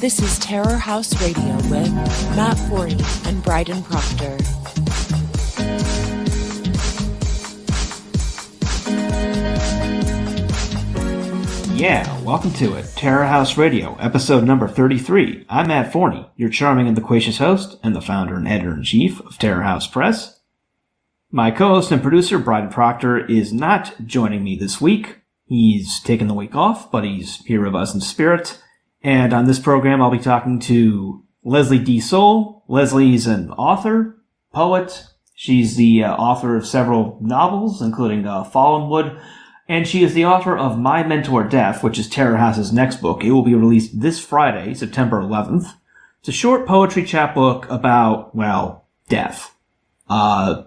This is Terror House Radio with Matt Forney and Bryden Proctor. Yeah, welcome to it. Terror House Radio, episode number 33. I'm Matt Forney, your charming and loquacious host, and the founder and editor-in-chief of Terror House Press. My co-host and producer, Bryden Proctor, is not joining me this week. He's taken the week off, but he's here with us in spirit. And on this program, I'll be talking to Leslie D. Soule. Leslie's an author, poet. She's the author of several novels, including Fallenwood. And she is the author of My Mentor Death, which is Terror House's next book. It will be released this Friday, September 11th. It's a short poetry chapbook about, well, death. And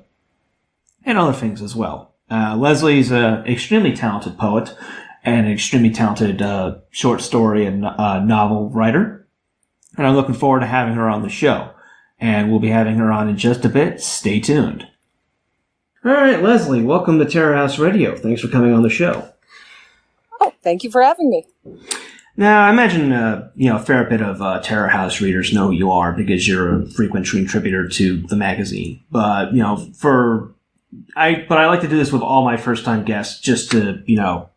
other things as well. Leslie's an extremely talented poet and an extremely talented short story and novel writer. And I'm looking forward to having her on the show. And we'll be having her on in just a bit. Stay tuned. All right, Leslie, welcome to Terror House Radio. Thanks for coming on the show. Oh, thank you for having me. Now, I imagine, a fair bit of Terror House readers know who you are because you're a frequent contributor to the magazine. But, I like to do this with all my first-time guests just to,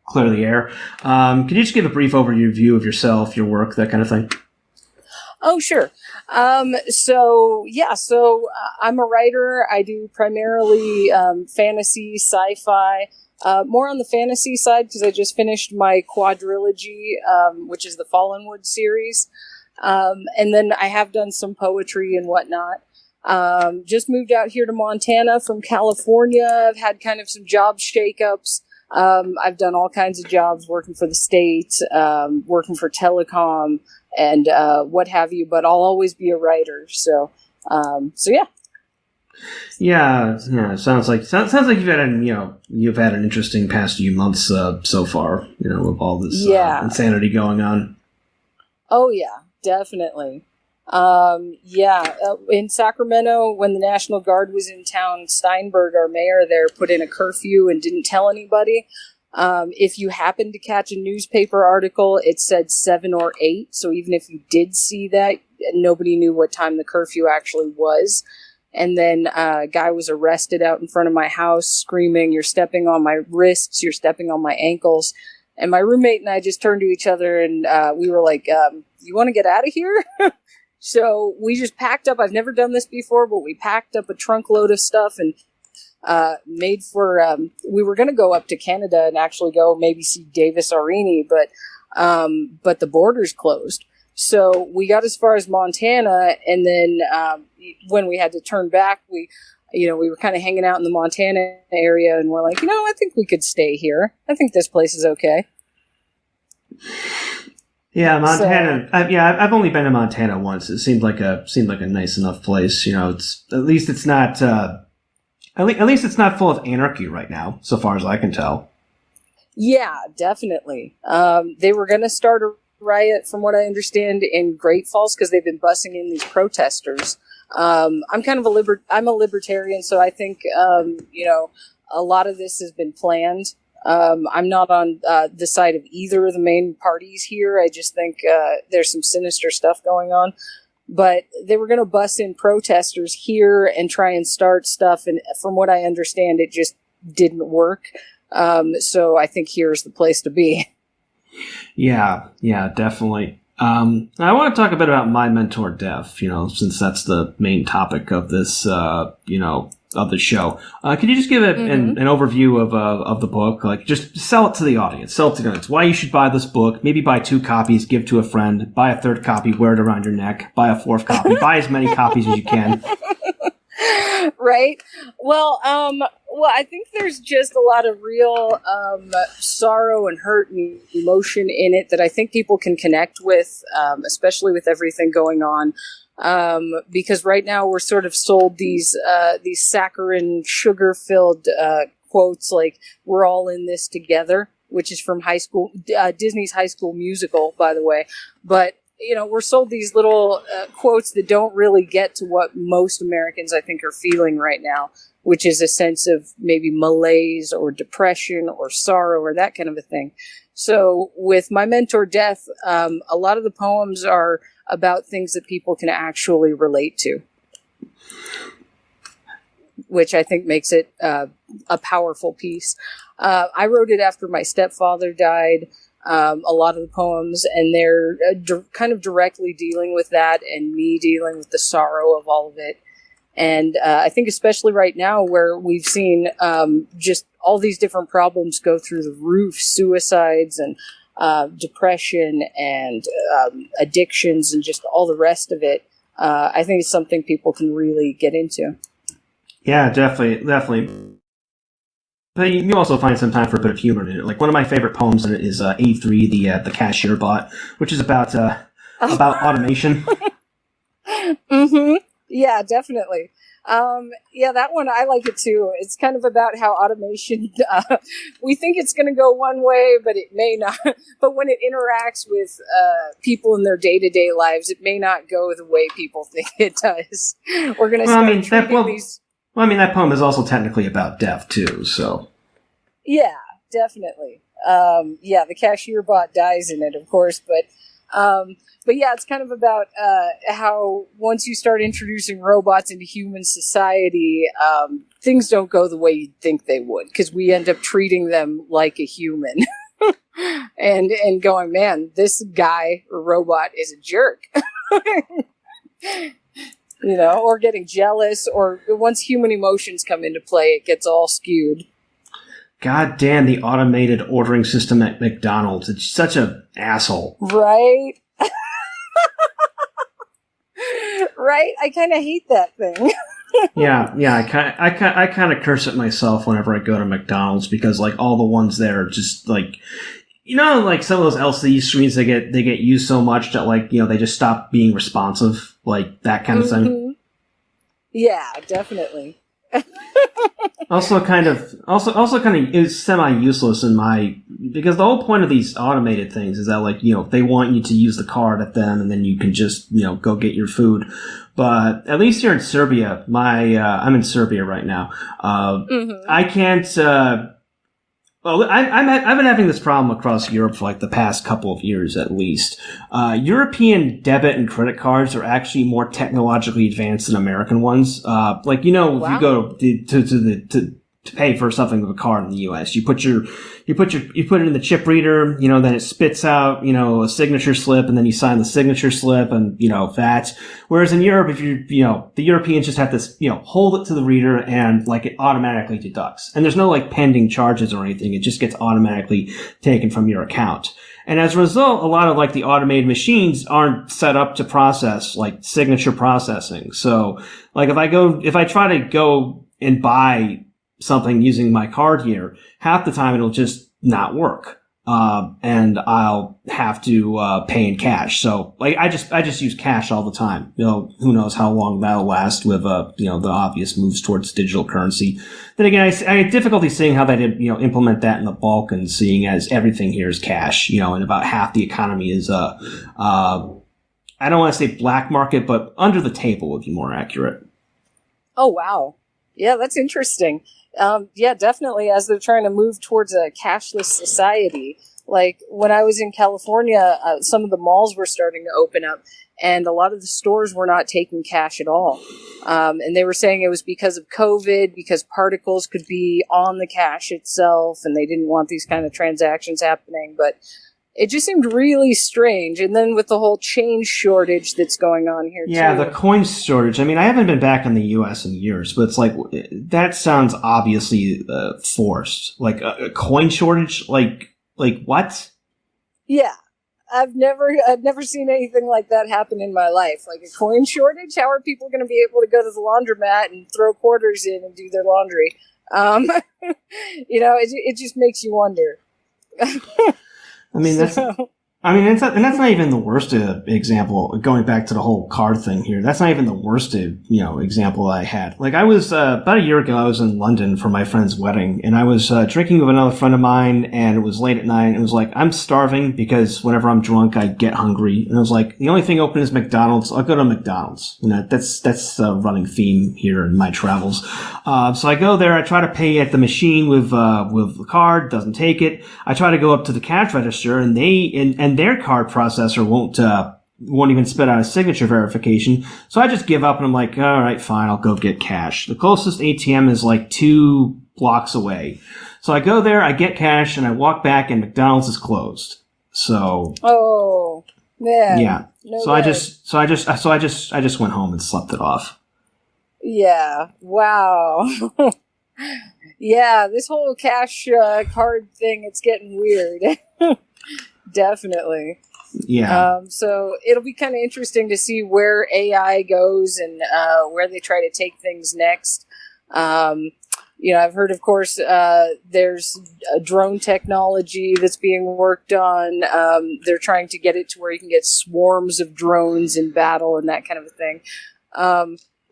clear the air. Could you just give a brief overview of yourself, your work, that kind of thing? Oh, sure. So I'm a writer. I do primarily fantasy, sci-fi, more on the fantasy side because I just finished my quadrilogy, which is the Fallenwood series. And then I have done some poetry and whatnot. Just moved out here to Montana from California. I've had kind of some job shakeups. I've done all kinds of jobs working for the state, working for telecom, and what have you, but I'll always be a writer. So yeah. Yeah. Sounds like you've had an interesting past few months so far. With all this insanity going on. Oh yeah, definitely. In Sacramento, when the National Guard was in town, Steinberg, our mayor there, put in a curfew and didn't tell anybody. If you happened to catch a newspaper article, it said 7 or 8. So even if you did see that, nobody knew what time the curfew actually was. And then a guy was arrested out in front of my house screaming, "You're stepping on my wrists, you're stepping on my ankles." And my roommate and I just turned to each other and we were like, "You want to get out of here?" So we just packed up. I've never done this before, but we packed up a trunk load of stuff and made for, we were going to go up to Canada and actually go maybe see Davis Arini, but the borders closed. So we got as far as Montana. And then when we had to turn back, we were kind of hanging out in the Montana area and we're like, I think we could stay here. I think this place is okay. Yeah, Montana. I've only been to Montana once. It seemed like a nice enough place. It's at least it's not full of anarchy right now, so far as I can tell. Yeah, definitely. They were going to start a riot, from what I understand, in Great Falls because they've been bussing in these protesters. I'm kind of I'm a libertarian, so I think a lot of this has been planned. I'm not on the side of either of the main parties here. I just think there's some sinister stuff going on. But they were going to bus in protesters here and try and start stuff. And from what I understand, it just didn't work. So I think here's the place to be. Yeah, definitely. I want to talk a bit about My Mentor Death, since that's the main topic of this, of the show. Could you just give an overview of the book? Like, just sell it to the audience. Sell it to the audience. Why you should buy this book. Maybe buy 2 copies, give to a friend. Buy a 3rd copy, wear it around your neck. Buy a 4th copy. Buy as many copies as you can. Right? Well, I think there's just a lot of real sorrow and hurt and emotion in it that I think people can connect with, especially with everything going on. Because right now we're sort of sold these saccharine, sugar-filled quotes like "we're all in this together," which is from Disney's High School Musical, by the way. But we're sold these little quotes that don't really get to what most Americans, I think, are feeling right now, which is a sense of maybe malaise or depression or sorrow or that kind of a thing. So with My Mentor Death, a lot of the poems are about things that people can actually relate to, which I think makes it a powerful piece. I wrote it after my stepfather died, a lot of the poems, and they're kind of directly dealing with that and me dealing with the sorrow of all of it. And I think especially right now where we've seen just all these different problems go through the roof, suicides and depression and addictions and just all the rest of it, I think it's something people can really get into. Yeah, definitely. But you also find some time for a bit of humor in it. Like one of my favorite poems in it is A3, the cashier bot, which is about automation. Mm-hmm. Yeah, definitely. Yeah, that one, I like it too. It's kind of about how automation, we think it's going to go one way, but it may not. But when it interacts with people in their day-to-day lives, it may not go the way people think it does. We're going to start treating these... Well, I mean, that poem is also technically about death, too, so... Yeah, definitely. Yeah, the cashier bot dies in it, of course, but yeah, it's kind of about how once you start introducing robots into human society, things don't go the way you'd think they would, because we end up treating them like a human. and going, man, this guy or robot is a jerk. You know, or getting jealous, or once human emotions come into play, it gets all skewed. God damn the automated ordering system at McDonald's. It's such an asshole. Right? Right? I kind of hate that thing. Yeah. I kind of curse at myself whenever I go to McDonald's because, like, all the ones there are just, like... You know, like some of those LCD screens, they get used so much that, like, you know, they just stop being responsive, like that kind of thing. Yeah, definitely. Also kind of is semi-useless because the whole point of these automated things is that, like, you know, they want you to use the card at them and then you can just, you know, go get your food. But at least here in Serbia, I'm in Serbia right now. I can't, well, I've been having this problem across Europe for like the past couple of years at least. European debit and credit cards are actually more technologically advanced than American ones. Like, you know, if you go to pay for something with a card in the U.S., you put it in the chip reader, you know, then it spits out, you know, a signature slip, and then you sign the signature slip, and, you know, that. Whereas in Europe, the Europeans just have to, you know, hold it to the reader and, like, it automatically deducts. And there's no, like, pending charges or anything. It just gets automatically taken from your account. And as a result, a lot of, like, the automated machines aren't set up to process, like, signature processing. So, like, if I try to go and buy something using my card here, half the time it'll just not work. And I'll have to, pay in cash. So, like, I just use cash all the time. You know, who knows how long that'll last with, you know, the obvious moves towards digital currency. Then again, I had difficulty seeing how they did, you know, implement that in the Balkans, seeing as everything here is cash, you know, and about half the economy is, I don't want to say black market, but under the table would be more accurate. Oh, wow. Yeah, that's interesting. Yeah, definitely. As they're trying to move towards a cashless society, like when I was in California, some of the malls were starting to open up, and a lot of the stores were not taking cash at all. And they were saying it was because of COVID, because particles could be on the cash itself, and they didn't want these kind of transactions happening. But it just seemed really strange. And then with the whole change shortage that's going on here, yeah, too. the coin shortage. I mean, I haven't been back in the U.S. in years, but it's like, that sounds obviously forced. Like, a coin shortage? Like what? Yeah. I've never seen anything like that happen in my life. Like a coin shortage? How are people going to be able to go to the laundromat and throw quarters in and do their laundry? You know, it just makes you wonder. I mean, I mean, and that's not even the worst example. Going back to the whole card thing here, that's not even the worst, example I had. Like, I was about a year ago, I was in London for my friend's wedding, and I was drinking with another friend of mine, and it was late at night. And it was like, I'm starving because whenever I'm drunk, I get hungry. And I was like, the only thing open is McDonald's. I'll go to McDonald's. That's a running theme here in my travels. So I go there. I try to pay at the machine with the card. Doesn't take it. I try to go up to the cash register, and and their card processor won't even spit out a signature verification. So I just give up and I'm like, all right, fine, I'll go get cash. The closest ATM is like 2 blocks away. So I go there, I get cash, and I walk back, and McDonald's is closed. So. Oh, man. Yeah. No so way. I just went home and slept it off. Yeah. Wow. Yeah, this whole cash card thing, it's getting weird. Definitely. Yeah. So it'll be kind of interesting to see where AI goes and where they try to take things next. I've heard, of course, there's a drone technology that's being worked on. They're trying to get it to where you can get swarms of drones in battle and that kind of a thing.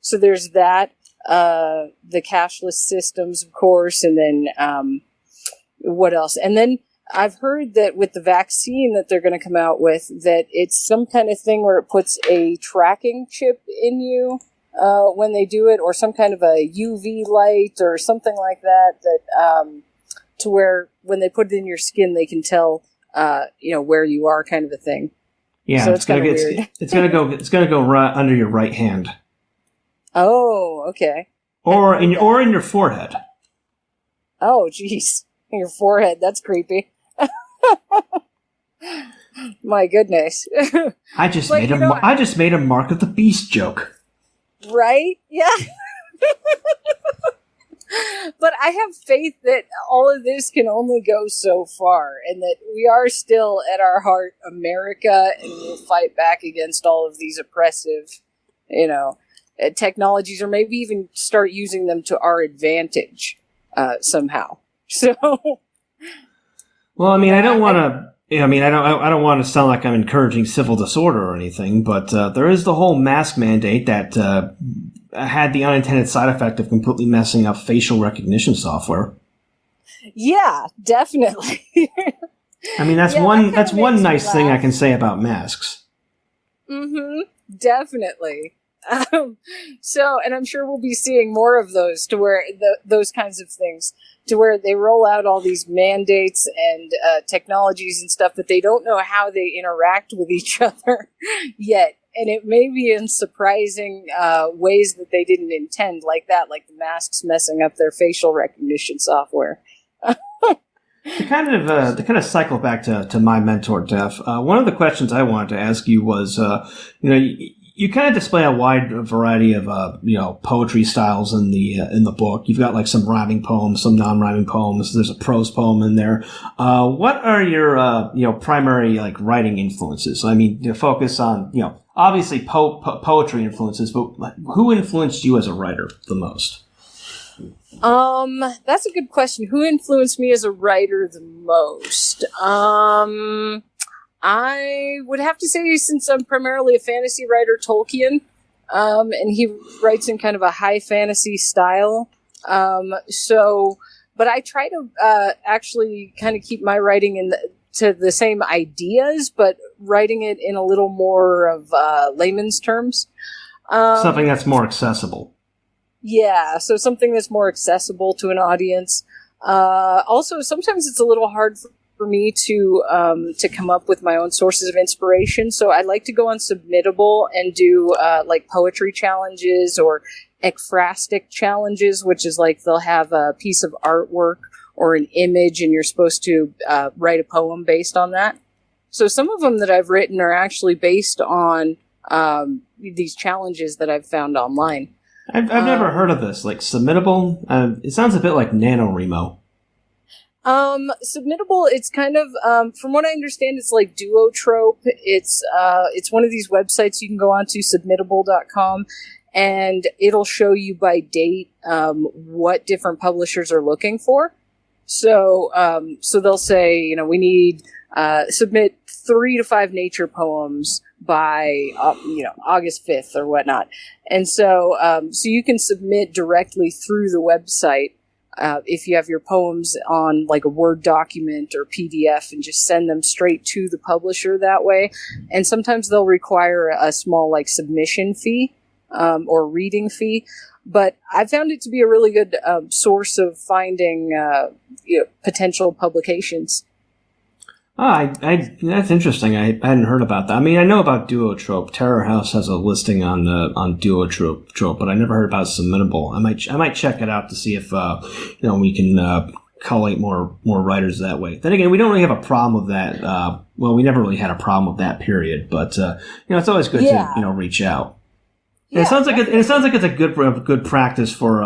So there's that. The cashless systems, of course, and then what else? And then I've heard that with the vaccine that they're going to come out with, that it's some kind of thing where it puts a tracking chip in you when they do it, or some kind of a UV light or something like that, to where when they put it in your skin, they can tell, where you are, kind of a thing. Yeah, so it's kind of weird. It's gonna go right under your right hand. Oh, okay. Or in your forehead. Oh, jeez. Your forehead. That's creepy. My goodness. I just made a Mark of the Beast joke. Right? Yeah. But I have faith that all of this can only go so far, and that we are still at our heart America, and we'll fight back against all of these oppressive, technologies, or maybe even start using them to our advantage somehow. So, well, I mean, I don't want to. I don't want to sound like I'm encouraging civil disorder or anything, but there is the whole mask mandate that had the unintended side effect of completely messing up facial recognition software. Yeah, definitely. I mean, that's one nice thing I can say about masks. Mm-hmm. Definitely. And I'm sure we'll be seeing more of those, to where those kinds of things, to where they roll out all these mandates and technologies and stuff, but they don't know how they interact with each other yet. And it may be in surprising ways that they didn't intend, like the masks messing up their facial recognition software. To kind of cycle back to my mentor, Def, one of the questions I wanted to ask you was, you kind of display a wide variety of, poetry styles in the book. You've got like some rhyming poems, some non-rhyming poems. There's a prose poem in there. What are your, primary like writing influences? I mean, you focus on, obviously poetry influences, but who influenced you as a writer the most? That's a good question. Who influenced me as a writer the most? I would have to say, since I'm primarily a fantasy writer, Tolkien, and he writes in kind of a high fantasy style. But I try to actually kind of keep my writing to the same ideas, but writing it in a little more of layman's terms. Something that's more accessible. Yeah, so something that's more accessible to an audience. Also, sometimes it's a little hard for me to come up with my own sources of inspiration. So I like to go on Submittable and do like poetry challenges or ekphrastic challenges, which is like they'll have a piece of artwork or an image, and you're supposed to write a poem based on that. So some of them that I've written are actually based on these challenges that I've found online. I've never heard of this. Like Submittable, it sounds a bit like NaNoWriMo. Submittable, it's kind of, from what I understand, it's like Duotrope. It's one of these websites you can go onto, submittable.com, and it'll show you by date, what different publishers are looking for. So they'll say, we need submit 3 to 5 nature poems by August 5th or whatnot, and so you can submit directly through the website if you have your poems on like a Word document or PDF, and just send them straight to the publisher that way. And sometimes they'll require a small like submission fee or reading fee. But I found it to be a really good source of finding potential publications. That's interesting. I hadn't heard about that. I mean, I know about Duotrope. Terror House has a listing on Duotrope, but I never heard about Submittable. I might check it out to see if we can collate more writers that way. Then again, we don't really have a problem with that. Well, we never really had a problem with that period, but it's always good to reach out. Yeah, it sounds like it's a good practice for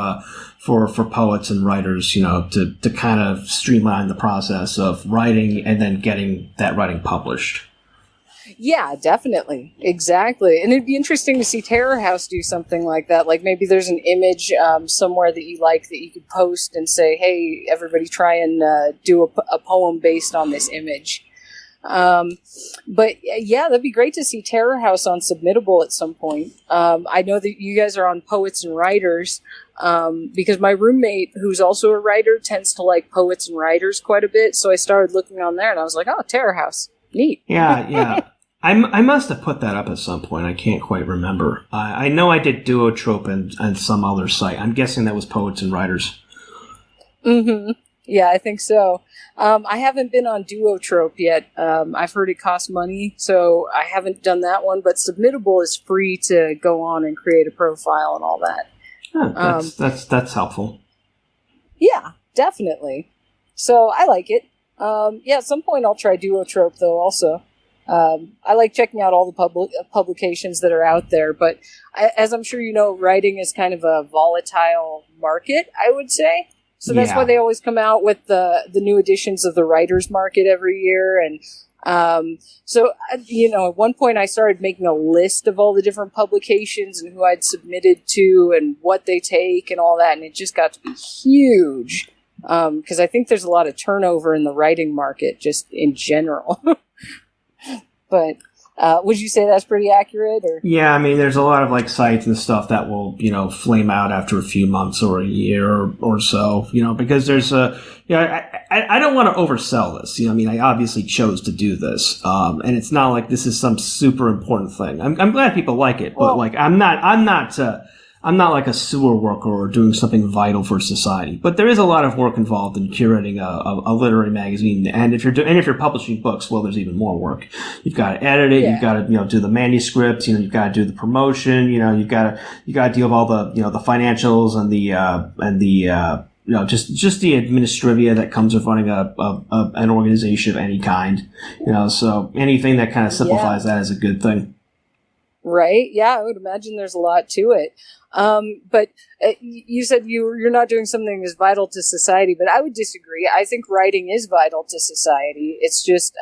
poets and writers, to kind of streamline the process of writing and then getting that writing published. Yeah, definitely. Exactly. And it'd be interesting to see Terror House do something like that. Like maybe there's an image somewhere that you like that you could post and say, hey, everybody try and do a poem based on this image. But yeah, that'd be great to see Terror House on Submittable at some point. I know that you guys are on Poets and Writers, because my roommate, who's also a writer, tends to like Poets and Writers quite a bit. So I started looking on there and I was like, oh, Terror House. Neat. Yeah. I must have put that up at some point. I can't quite remember. I know I did Duotrope and some other site. I'm guessing that was Poets and Writers. Mm-hmm. Yeah, I think so. I haven't been on Duotrope yet. I've heard it costs money, so I haven't done that one. But Submittable is free to go on and create a profile and all that. Oh, that's helpful. Yeah, definitely. So I like it. At some point I'll try Duotrope though. Also, I like checking out all the publications that are out there. But as I'm sure you know, writing is kind of a volatile market, I would say. So that's why they always come out with the new editions of the writer's market every year. And at one point I started making a list of all the different publications and who I'd submitted to and what they take and all that. And it just got to be huge because I think there's a lot of turnover in the writing market just in general. But would you say that's pretty accurate? Or? Yeah, I mean, there's a lot of like sites and stuff that will, flame out after a few months or a year or so, because there's I don't want to oversell this. I obviously chose to do this. And it's not like this is some super important thing. I'm glad people like it, but I'm not like a sewer worker or doing something vital for society. But there is a lot of work involved in curating a literary magazine. And if you're publishing books, well, there's even more work. You've got to edit it. Yeah. You've got to, do the manuscript. You've got to do the promotion. You've got to deal with all the, the financials and the just the administrivia that comes with running an organization of any kind. So anything that kind of simplifies that is a good thing. Right. Yeah, I would imagine there's a lot to it. But you said you're not doing something that's vital to society, but I would disagree. I think writing is vital to society. It's just,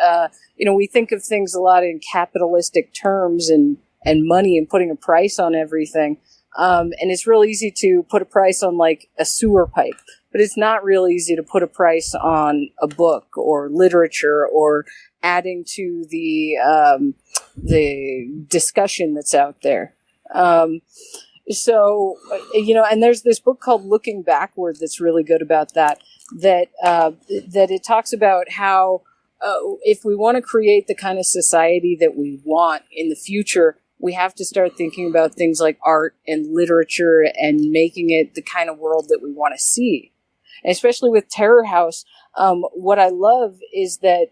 we think of things a lot in capitalistic terms and money and putting a price on everything. And it's real easy to put a price on like a sewer pipe, but it's not real easy to put a price on a book or literature or adding to the discussion that's out there. And there's this book called Looking Backward that's really good about that it talks about how if we want to create the kind of society that we want in the future, we have to start thinking about things like art and literature and making it the kind of world that we want to see. And especially with Terror House, what I love is that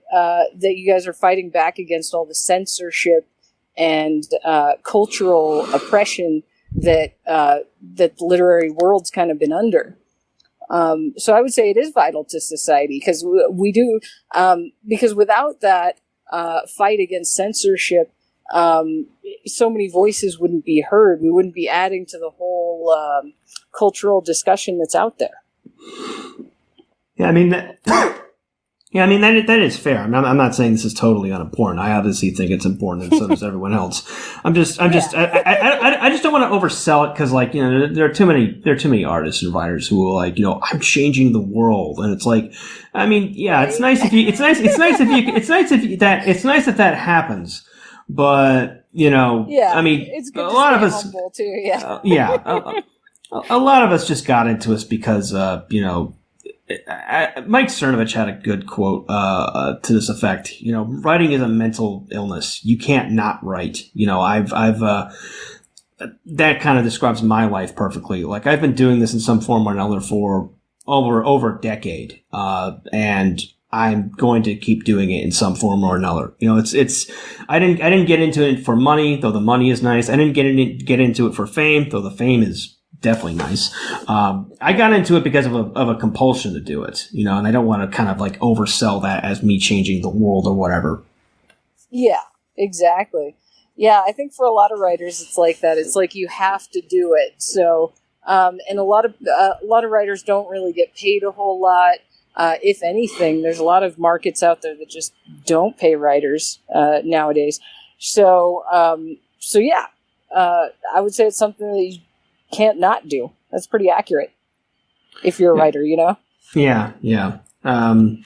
you guys are fighting back against all the censorship and cultural oppression that the literary world's kind of been under. So I would say it is vital to society because we do because without that fight against censorship, so many voices wouldn't be heard. We wouldn't be adding to the whole cultural discussion that's out there. Yeah, I mean, Yeah, I mean that is fair. I'm not saying this is totally unimportant. I obviously think it's important, and so does everyone else. I just don't want to oversell it because, like, you know, there are too many artists and writers who are like, you know, I'm changing the world, and it's like, I mean, yeah, it's nice if that happens, but you know, yeah, I mean, it's good a lot of us, humble too, yeah, a lot of us just got into us because, you know. Mike Cernovich had a good quote to this effect. You know, writing is a mental illness. You can't not write. You know, I've that kind of describes my life perfectly. Like, I've been doing this in some form or another for over a decade, and I'm going to keep doing it in some form or another. You know, it's I didn't get into it for money, though the money is nice. I didn't get into it for fame, though the fame is definitely nice. I got into it because of a compulsion to do it, you know, and I don't want to kind of like oversell that as me changing the world or whatever. Yeah, exactly. Yeah, I think for a lot of writers, it's like that. It's like you have to do it. So, and a lot of writers don't really get paid a whole lot. If anything, there's a lot of markets out there that just don't pay writers nowadays. So yeah, I would say it's something that you can't not do. That's pretty accurate if you're a writer, you know? Yeah. Kind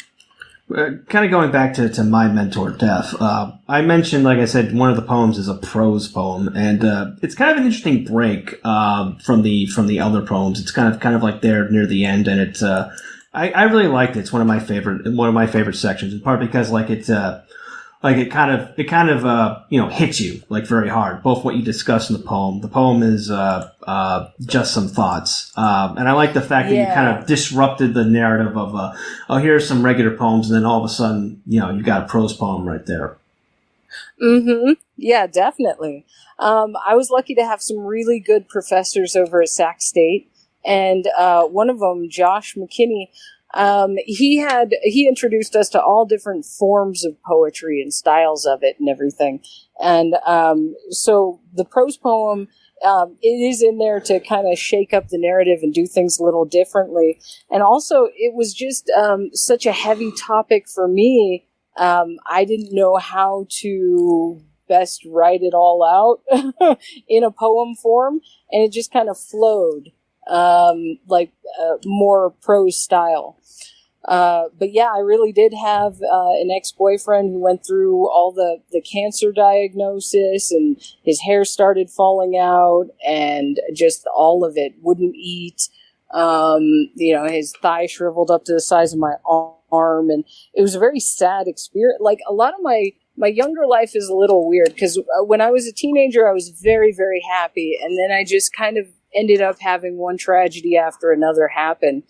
of going back to my mentor, Death. I mentioned, like I said, one of the poems is a prose poem, and it's kind of an interesting break from the other poems. It's kind of like there near the end, and it's I really liked it. It's one of my favorite sections, in part because like it's like it kind of you know, hits you like very hard. Both what you discuss in the poem. The poem is just some thoughts, and I like the fact that you kind of disrupted the narrative of oh, here's some regular poems, and then all of a sudden, you know, you got a prose poem right there. Mm-hmm. Yeah, definitely. I was lucky to have some really good professors over at Sac State, and one of them, Josh McKinney. He introduced us to all different forms of poetry and styles of it and everything. And, so the prose poem, it is in there to kind of shake up the narrative and do things a little differently. And also it was just, such a heavy topic for me. I didn't know how to best write it all out in a poem form. And it just kind of flowed, more prose style. But yeah, I really did have an ex-boyfriend who went through all the cancer diagnosis, and his hair started falling out, and just all of it, wouldn't eat. You know, his thigh shriveled up to the size of my arm, and it was a very sad experience. Like, a lot of my younger life is a little weird, because when I was a teenager, I was very, very happy, and then I just kind of ended up having one tragedy after another happen.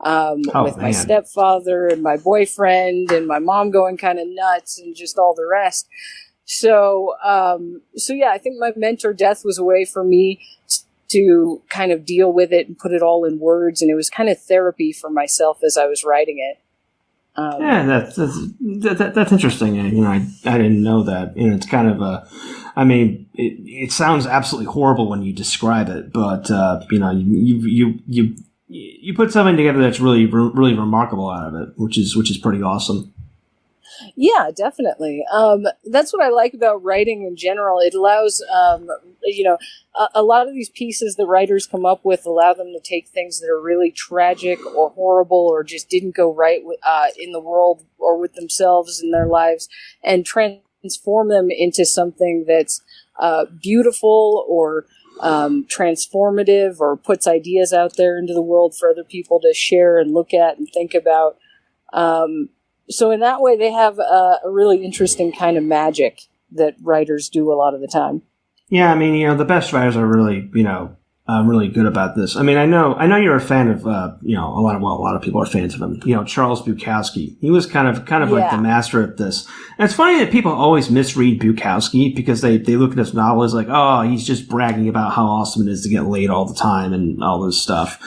With my stepfather and my boyfriend and my mom going kind of nuts and just all the rest. So yeah, I think my mentor Death was a way for me to kind of deal with it and put it all in words. And it was kind of therapy for myself as I was writing it. Yeah, that's interesting. You know, I didn't know that. You know, it's kind of I mean, it sounds absolutely horrible when you describe it, but you know, you put something together that's really remarkable out of it, which is pretty awesome. Yeah, definitely. That's what I like about writing in general. It allows, you know, a lot of these pieces the writers come up with allow them to take things that are really tragic or horrible or just didn't go right in the world or with themselves in their lives, and transform them into something that's beautiful or transformative, or puts ideas out there into the world for other people to share and look at and think about. So in that way, they have a really interesting kind of magic that writers do a lot of the time. Yeah, I mean, you know, the best writers are really, you know, really good about this. I mean, I know you're a fan of, you know, a lot of people are fans of him. You know, Charles Bukowski. He was kind of like the master at this. And it's funny that people always misread Bukowski because they look at his novel as like, oh, he's just bragging about how awesome it is to get laid all the time and all this stuff.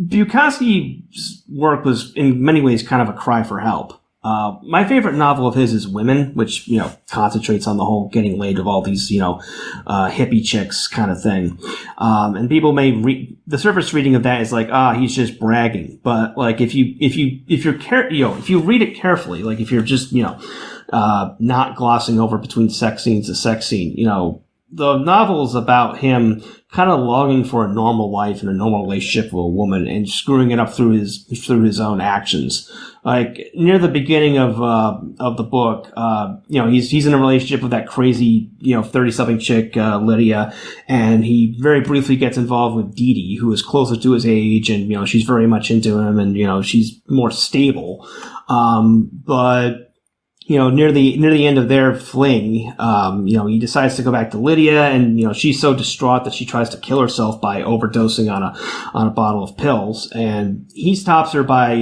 Bukowski's work was in many ways kind of a cry for help. My favorite novel of his is Women, which, concentrates on the whole getting laid of all these, hippie chicks kind of thing. And people may read, the surface reading of that is like, he's just bragging. But like, if you read it carefully, like if you're just, not glossing over between sex scenes to sex scene, the novel is about him kind of longing for a normal life and a normal relationship with a woman and screwing it up through his own actions. Like near the beginning of the book, he's in a relationship with that crazy, 30-something chick, Lydia, and he very briefly gets involved with Dee Dee, who is closer to his age, and, she's very much into him, and, she's more stable. But near the end of their fling, he decides to go back to Lydia, and, she's so distraught that she tries to kill herself by overdosing on a bottle of pills. And he stops her by,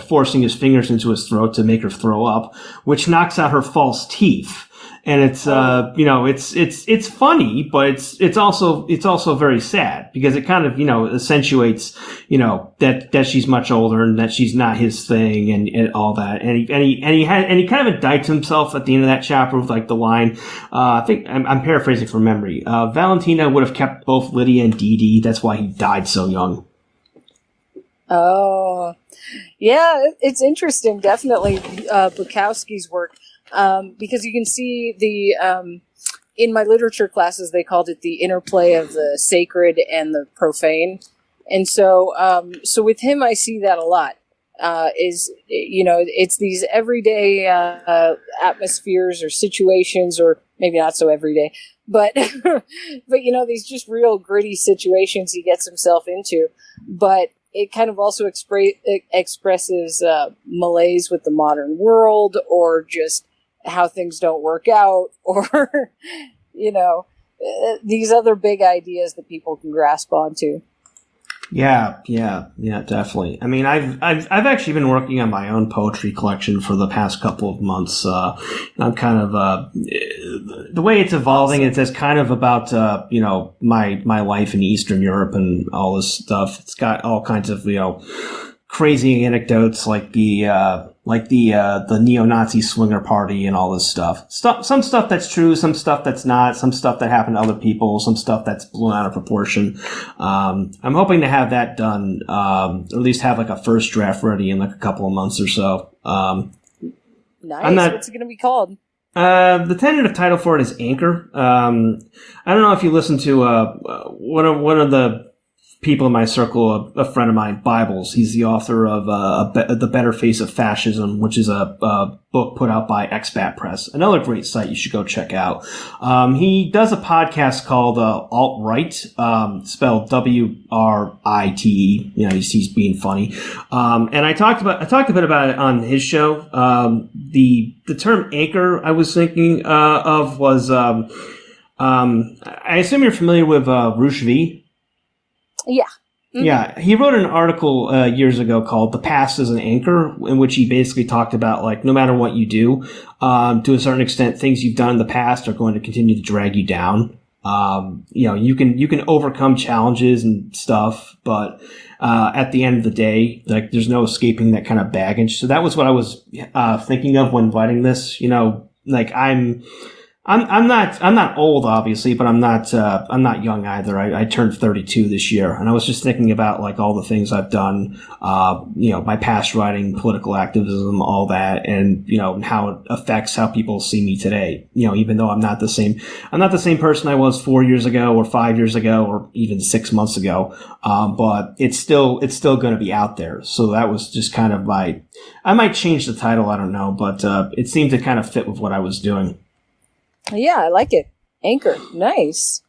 forcing his fingers into his throat to make her throw up, which knocks out her false teeth. And it's, it's funny, but it's also very sad because it kind of, accentuates, that she's much older and that she's not his thing and all that. And he kind of indicts himself at the end of that chapter with like the line, I think I'm paraphrasing from memory. Valentina would have kept both Lydia and Dee Dee. That's why he died so young. Oh, yeah, it's interesting. Definitely, Bukowski's work. Because you can see in my literature classes, they called it the interplay of the sacred and the profane. And so with him, I see that a lot, it's these everyday, atmospheres or situations, or maybe not so everyday, but, these just real gritty situations he gets himself into, but it kind of also expresses, malaise with the modern world, or just how things don't work out, or, these other big ideas that people can grasp onto. Yeah, definitely. I mean, I've actually been working on my own poetry collection for the past couple of months. I'm kind of, the way it's evolving, awesome. It's kind of about, my life in Eastern Europe and all this stuff. It's got all kinds of, crazy anecdotes like the neo-Nazi swinger party and all this stuff. Some stuff that's true, some stuff that's not, some stuff that happened to other people, some stuff that's blown out of proportion. I'm hoping to have that done, or at least have like a first draft ready in like a couple of months or so. Nice. What's it going to be called? The tentative title for it is Anchor. I don't know if you listen to, one of the people in my circle, a friend of mine, Bibles. He's the author of The Better Face of Fascism, which is a book put out by Expat Press. Another great site you should go check out. He does a podcast called Alt-Right, spelled W-R-I-T-E. He's being funny. And I talked a bit about it on his show. The term anchor I was thinking of was I assume you're familiar with Rush V. Yeah. Mm-hmm. Yeah, he wrote an article years ago called "The Past is an Anchor," in which he basically talked about like no matter what you do, to a certain extent, things you've done in the past are going to continue to drag you down. You can overcome challenges and stuff, but at the end of the day, like there's no escaping that kind of baggage. So that was what I was thinking of when writing this. Like I'm not old, obviously, but I'm not young either. I turned 32 this year, and I was just thinking about like all the things I've done, my past writing, political activism, all that, and, how it affects how people see me today. Even though I'm not the same person I was 4 years ago or 5 years ago or even 6 months ago. But it's still going to be out there. So that was just kind of I might change the title. I don't know, but, it seemed to kind of fit with what I was doing. Yeah, I like it. Anchor. Nice.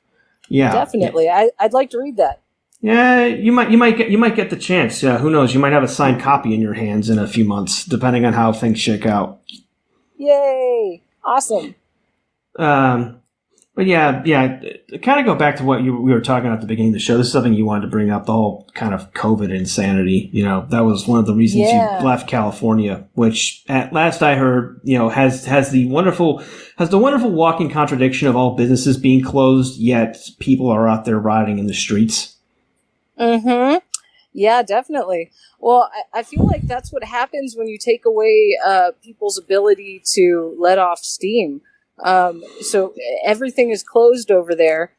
Yeah. Definitely. Yeah. I'd like to read that. Yeah, you might get the chance. Yeah, who knows? You might have a signed copy in your hands in a few months, depending on how things shake out. Yay. Awesome. But yeah, kind of go back to what we were talking about at the beginning of the show. This is something you wanted to bring up, the whole kind of COVID insanity. That was one of the reasons you left California, which at last I heard, has the wonderful walking contradiction of all businesses being closed, yet people are out there rioting in the streets. Mm-hmm. Yeah, definitely. Well, I feel like that's what happens when you take away people's ability to let off steam. So everything is closed over there,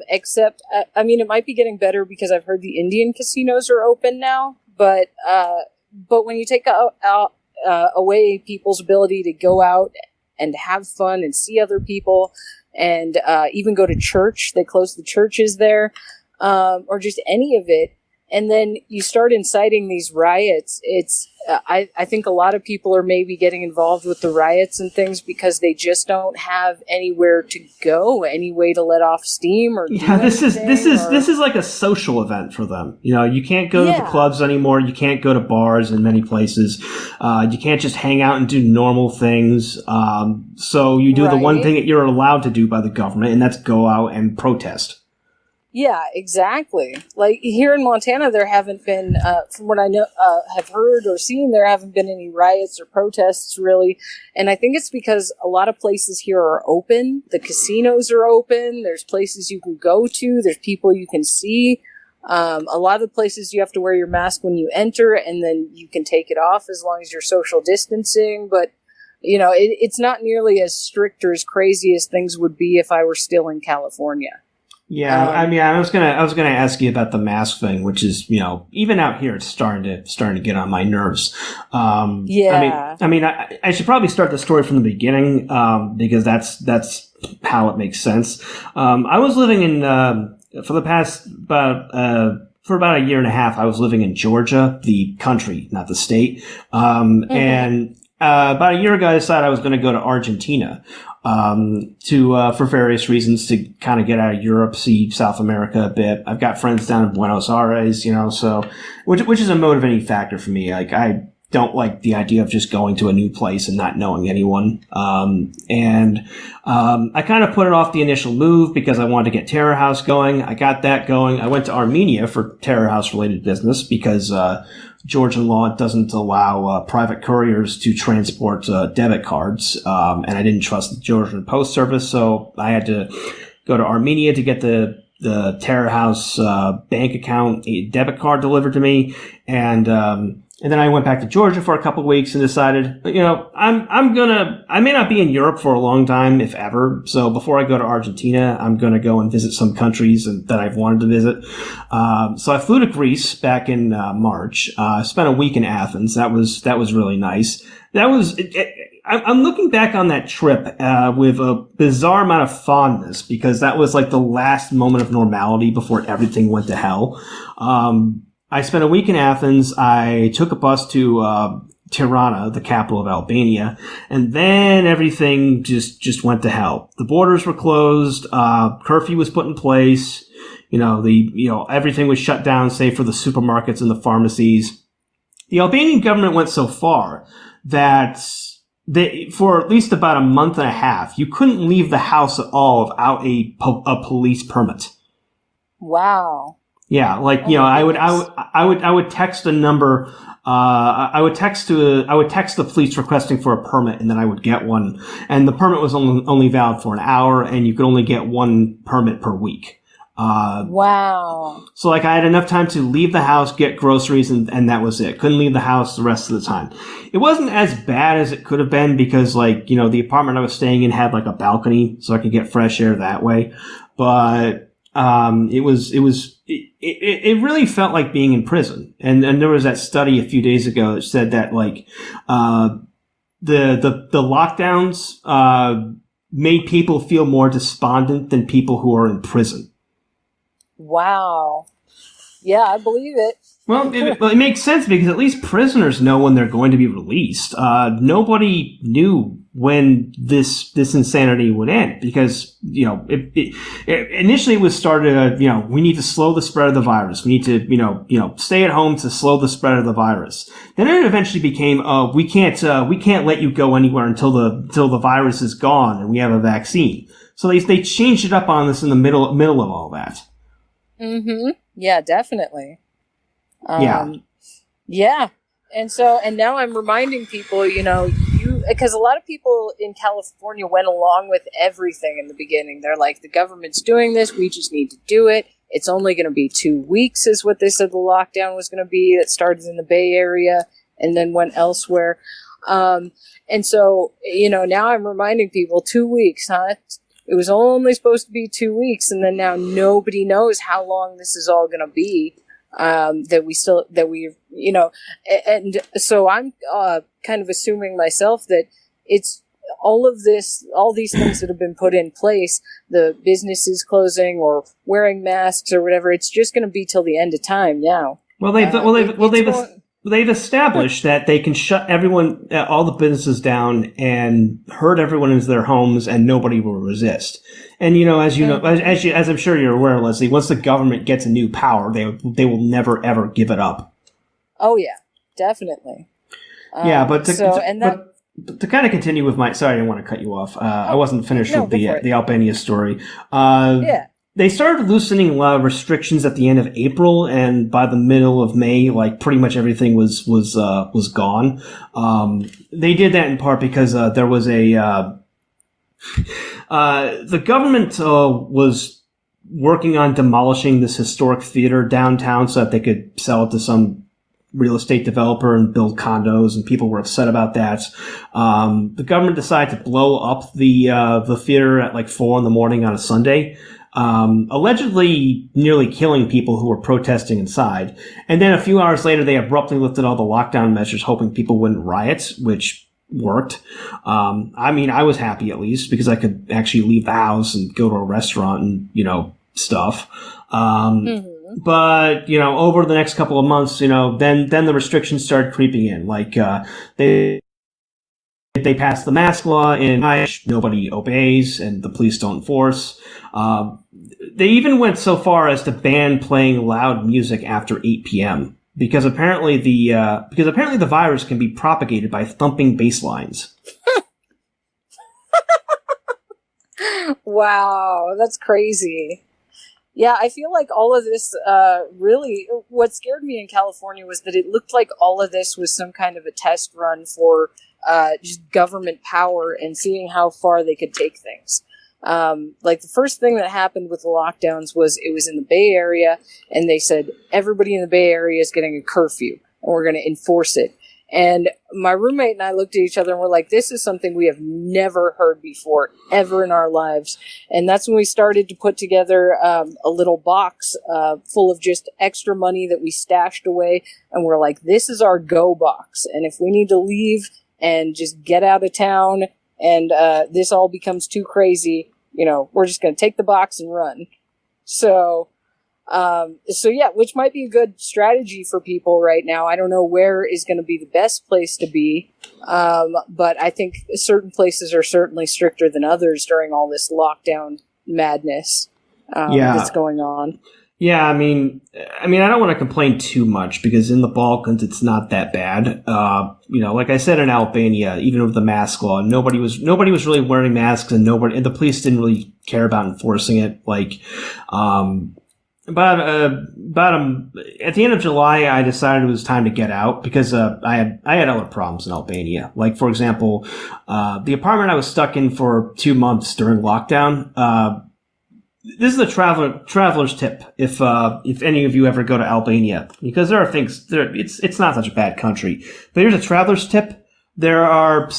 except, I mean, it might be getting better because I've heard the Indian casinos are open now. But when you take away people's ability to go out and have fun and see other people and even go to church, they close the churches there, or just any of it. And then you start inciting these riots. I think a lot of people are maybe getting involved with the riots and things because they just don't have anywhere to go, any way to let off steam or this is like a social event for them. You can't go to the clubs anymore. You can't go to bars in many places. You can't just hang out and do normal things. So you do the one thing that you're allowed to do by the government, and that's go out and protest. Yeah, exactly. Like here in Montana, there haven't been, from what I know, have heard or seen, there haven't been any riots or protests really. And I think it's because a lot of places here are open. The casinos are open. There's places you can go to. There's people you can see. A lot of the places you have to wear your mask when you enter, and then you can take it off as long as you're social distancing. But it's not nearly as strict or as crazy as things would be if I were still in California. Yeah, I mean, I was gonna ask you about the mask thing, which is, even out here, it's starting to get on my nerves. Yeah. I mean, I should probably start the story from the beginning, because that's how it makes sense. I was living in, for about a year and a half, I was living in Georgia, the country, not the state. And, about a year ago, I decided I was going to go to Argentina, for various reasons, to kind of get out of Europe, see South America a bit. I've got friends down in Buenos Aires, so, which is a motivating factor for me. Like, I don't like the idea of just going to a new place and not knowing anyone. I kind of put it off the initial move because I wanted to get Terror House going. I got that going. I went to Armenia for Terror House related business because, Georgian law doesn't allow private couriers to transport debit cards, and I didn't trust the Georgian Post Service, so I had to go to Armenia to get the Terror House bank account debit card delivered to me, and then I went back to Georgia for a couple of weeks and decided, I may not be in Europe for a long time, if ever. So before I go to Argentina, I'm going to go and visit some countries that I've wanted to visit. So I flew to Greece back in March. Spent a week in Athens. That was really nice. I'm looking back on that trip with a bizarre amount of fondness because that was like the last moment of normality before everything went to hell. I spent a week in Athens. I took a bus to Tirana, the capital of Albania, and then everything just went to hell. The borders were closed. Curfew was put in place. Everything was shut down, save for the supermarkets and the pharmacies. The Albanian government went so far that for at least about a month and a half, you couldn't leave the house at all without a police permit. Wow. Yeah, I would text a number. I would text the police requesting for a permit, and then I would get one. And the permit was only valid for an hour, and you could only get one permit per week. Wow. So I had enough time to leave the house, get groceries, and that was it. Couldn't leave the house the rest of the time. It wasn't as bad as it could have been because the apartment I was staying in had like a balcony, so I could get fresh air that way. But it really felt like being in prison. And there was that study a few days ago that said that the lockdowns, made people feel more despondent than people who are in prison. Wow. Yeah, I believe it. Well, it makes sense because at least prisoners know when they're going to be released. Nobody knew when this insanity would end because, initially it was started, we need to slow the spread of the virus. We need to, stay at home to slow the spread of the virus. Then it eventually became, we can't let you go anywhere until the virus is gone and we have a vaccine. So they changed it up on us in the middle of all that. Mm-hmm. Yeah, definitely. Yeah. And now I'm reminding people, because a lot of people in California went along with everything in the beginning. They're like, the government's doing this. We just need to do it. It's only going to be 2 weeks is what they said the lockdown was going to be. It started in the Bay Area and then went elsewhere. And so, now I'm reminding people, 2 weeks, huh? It was only supposed to be 2 weeks. And then now nobody knows how long this is all going to be. And so I'm kind of assuming myself that it's all these things that have been put in place, the businesses closing or wearing masks or whatever, it's just going to be till the end of time now. They've established that they can shut everyone, all the businesses down and herd everyone into their homes, and nobody will resist. And as I'm sure you're aware, Leslie, once the government gets a new power, they will never ever give it up. Oh yeah, definitely. But to kind of continue with sorry, I didn't want to cut you off. I wasn't finished with the Albania story. They started loosening a lot of restrictions at the end of April, and by the middle of May, like pretty much everything was gone. They did that in part because there was the government was working on demolishing this historic theater downtown so that they could sell it to some real estate developer and build condos, and people were upset about that. The government decided to blow up the theater at like 4 a.m. on a Sunday. Allegedly nearly killing people who were protesting inside. And then a few hours later, they abruptly lifted all the lockdown measures, hoping people wouldn't riot, which worked. I was happy at least because I could actually leave the house and go to a restaurant and, stuff. But, over the next couple of months, then the restrictions started creeping in. Like, they passed the mask law in which nobody obeys and the police don't enforce. They even went so far as to ban playing loud music after 8 p.m. because apparently the virus can be propagated by thumping bass lines. Wow, that's crazy. Yeah, I feel like all of this, really, what scared me in California was that it looked like all of this was some kind of a test run for just government power and seeing how far they could take things. Like the first thing that happened with the lockdowns was it was in the Bay Area, and they said everybody in the Bay Area is getting a curfew, and we're going to enforce it. And my roommate and I looked at each other and we're like, this is something we have never heard before, ever in our lives. And that's when we started to put together a little box full of just extra money that we stashed away. And we're like, this is our go box. And if we need to leave and just get out of town and this all becomes too crazy, we're just going to take the box and run. So yeah, which might be a good strategy for people right now. I don't know where is going to be the best place to be. But I think certain places are certainly stricter than others during all this lockdown madness that's going on. Yeah, I mean, I don't want to complain too much because in the Balkans it's not that bad. Like I said in Albania, even with the mask law, nobody was really wearing masks, and the police didn't really care about enforcing it. Like, About at the end of July, I decided it was time to get out because I had other problems in Albania. Like, for example, the apartment I was stuck in for 2 months during lockdown. This is a traveler's tip if any of you ever go to Albania, because there are things there. It's not such a bad country, but here's a traveler's tip. There are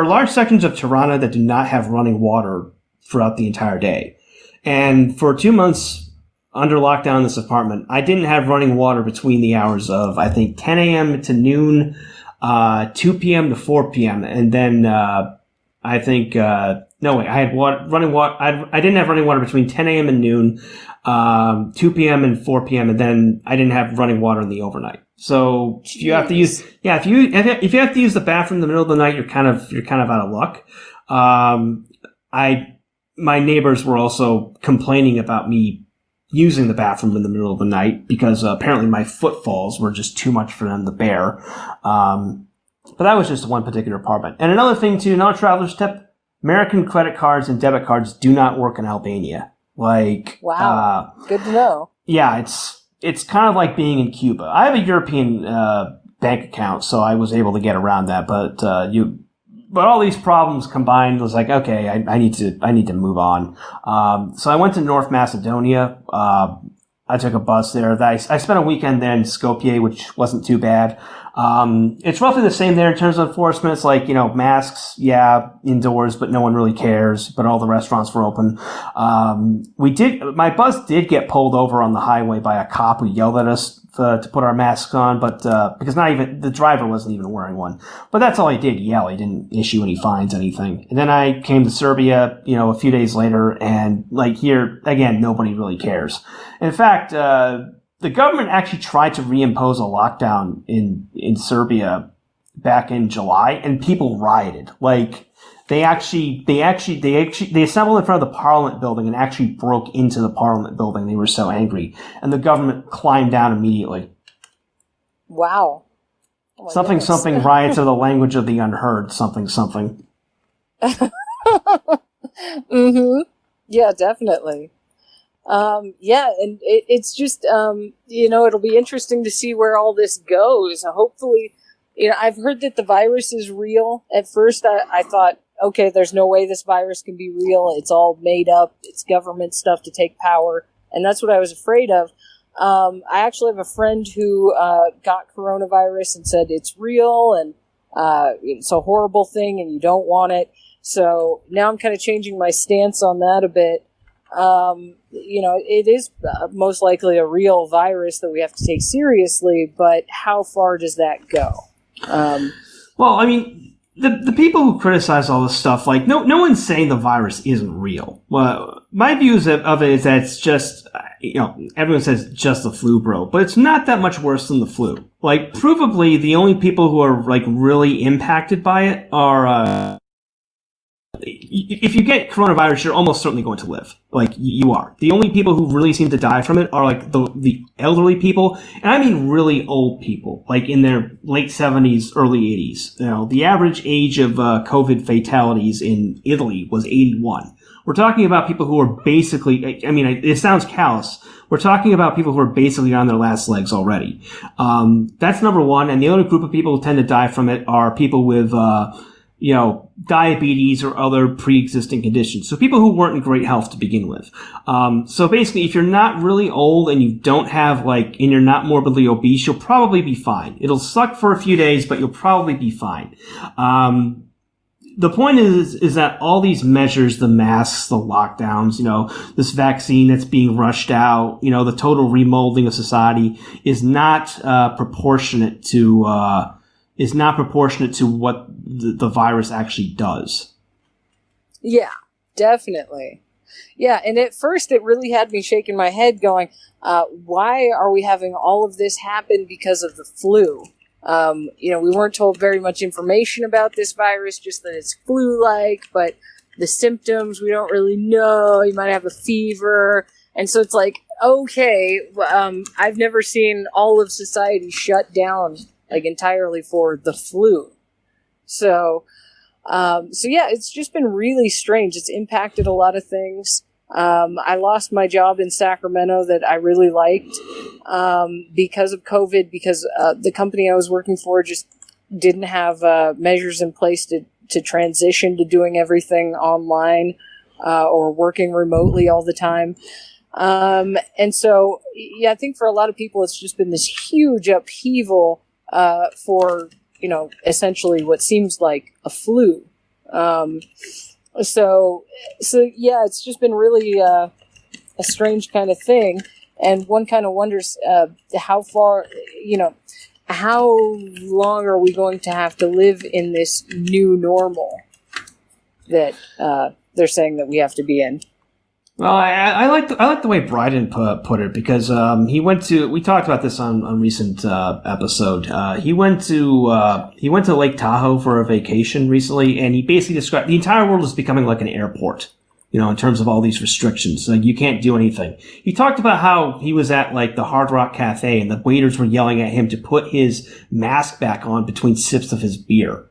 large sections of Tirana that do not have running water throughout the entire day, and for 2 months under lockdown in this apartment, I didn't have running water between the hours of, I think, 10 a.m. to noon, 2 p.m. to 4 p.m. And then, I think, I had running water. I didn't have running water between 10 a.m. and noon, 2 p.m. and 4 p.m. And then I didn't have running water in the overnight. So if you have to use, if you have to use the bathroom in the middle of the night, you're kind of out of luck. My neighbors were also complaining about me using the bathroom in the middle of the night because apparently my footfalls were just too much for them to bear. But that was just one particular apartment. And another thing too, another traveler's tip, American credit cards and debit cards do not work in Albania. Like, wow, good to know. Yeah, it's kind of like being in Cuba. I have a European bank account, so I was able to get around that. But but all these problems combined was like, okay, I need to move on. So I went to North Macedonia. I took a bus there. I spent a weekend there in Skopje, which wasn't too bad. It's roughly the same there in terms of enforcement. It's like, masks, yeah, indoors, but no one really cares. But all the restaurants were open. My bus did get pulled over on the highway by a cop who yelled at us to put our masks on, but because not even the driver wasn't even wearing one. But that's all he did, yell. He didn't issue any fines, anything. And then I came to Serbia, a few days later, and like here again, nobody really cares. In fact, the government actually tried to reimpose a lockdown in Serbia back in July, and people rioted. Like they assembled in front of the Parliament building and actually broke into the Parliament building. They were so angry, and the government climbed down immediately. Wow. Oh something goodness. Something riots are the language of the unheard. Something. Mm-hmm. Yeah, definitely. And it's just, it'll be interesting to see where all this goes. Hopefully, I've heard that the virus is real. At first, I thought, okay, there's no way this virus can be real. It's all made up. It's government stuff to take power. And that's what I was afraid of. I actually have a friend who got coronavirus and said it's real and it's a horrible thing and you don't want it. So now I'm kind of changing my stance on that a bit. It is most likely a real virus that we have to take seriously, but how far does that go? Well, I mean, the people who criticize all this stuff, like, no one's saying the virus isn't real. Well, my views of it is that it's just, everyone says just the flu, bro, but it's not that much worse than the flu. Like, provably, the only people who are, like, really impacted by it are, if you get coronavirus, you're almost certainly going to live. Like, you are. The only people who really seem to die from it are, like, the elderly people. And I mean really old people, like in their late 70s, early 80s. The average age of COVID fatalities in Italy was 81. We're talking about people who are basically, it sounds callous. We're talking about people who are basically on their last legs already. That's number one. And the other group of people who tend to die from it are people with, diabetes or other pre-existing conditions. So people who weren't in great health to begin with. So basically, if you're not really old and you don't have and you're not morbidly obese, you'll probably be fine. It'll suck for a few days, but you'll probably be fine. The point is that all these measures, the masks, the lockdowns, this vaccine that's being rushed out, the total remolding of society is not proportionate to what the virus actually does. Yeah, definitely. Yeah, and at first it really had me shaking my head going, why are we having all of this happen because of the flu? We weren't told very much information about this virus, just that it's flu-like, but the symptoms we don't really know. You might have a fever. And so it's like, okay, I've never seen all of society shut down entirely for the flu. So yeah, it's just been really strange. It's impacted a lot of things. I lost my job in Sacramento that I really liked, because of COVID, because, the company I was working for just didn't have, measures in place to transition to doing everything online, or working remotely all the time. And so, yeah, I think for a lot of people, it's just been this huge upheaval for, essentially what seems like a flu. So yeah, it's just been really a strange kind of thing. And one kind of wonders how far, how long are we going to have to live in this new normal that they're saying that we have to be in? Well, I like the way Bryden put it, because we talked about this on a recent episode. He went to Lake Tahoe for a vacation recently, and he basically described the entire world as becoming like an airport, in terms of all these restrictions. Like, you can't do anything. He talked about how he was at the Hard Rock Cafe and the waiters were yelling at him to put his mask back on between sips of his beer.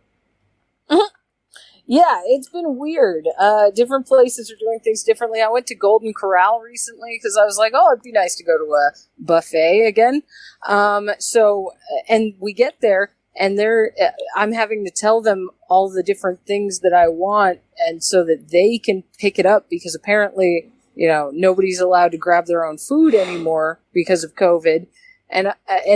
Yeah, it's been weird. Different places are doing things differently. I went to Golden Corral recently because I was like, oh, it'd be nice to go to a buffet again. And we get there, and I'm having to tell them all the different things that I want, and so that they can pick it up, because apparently, nobody's allowed to grab their own food anymore because of COVID. And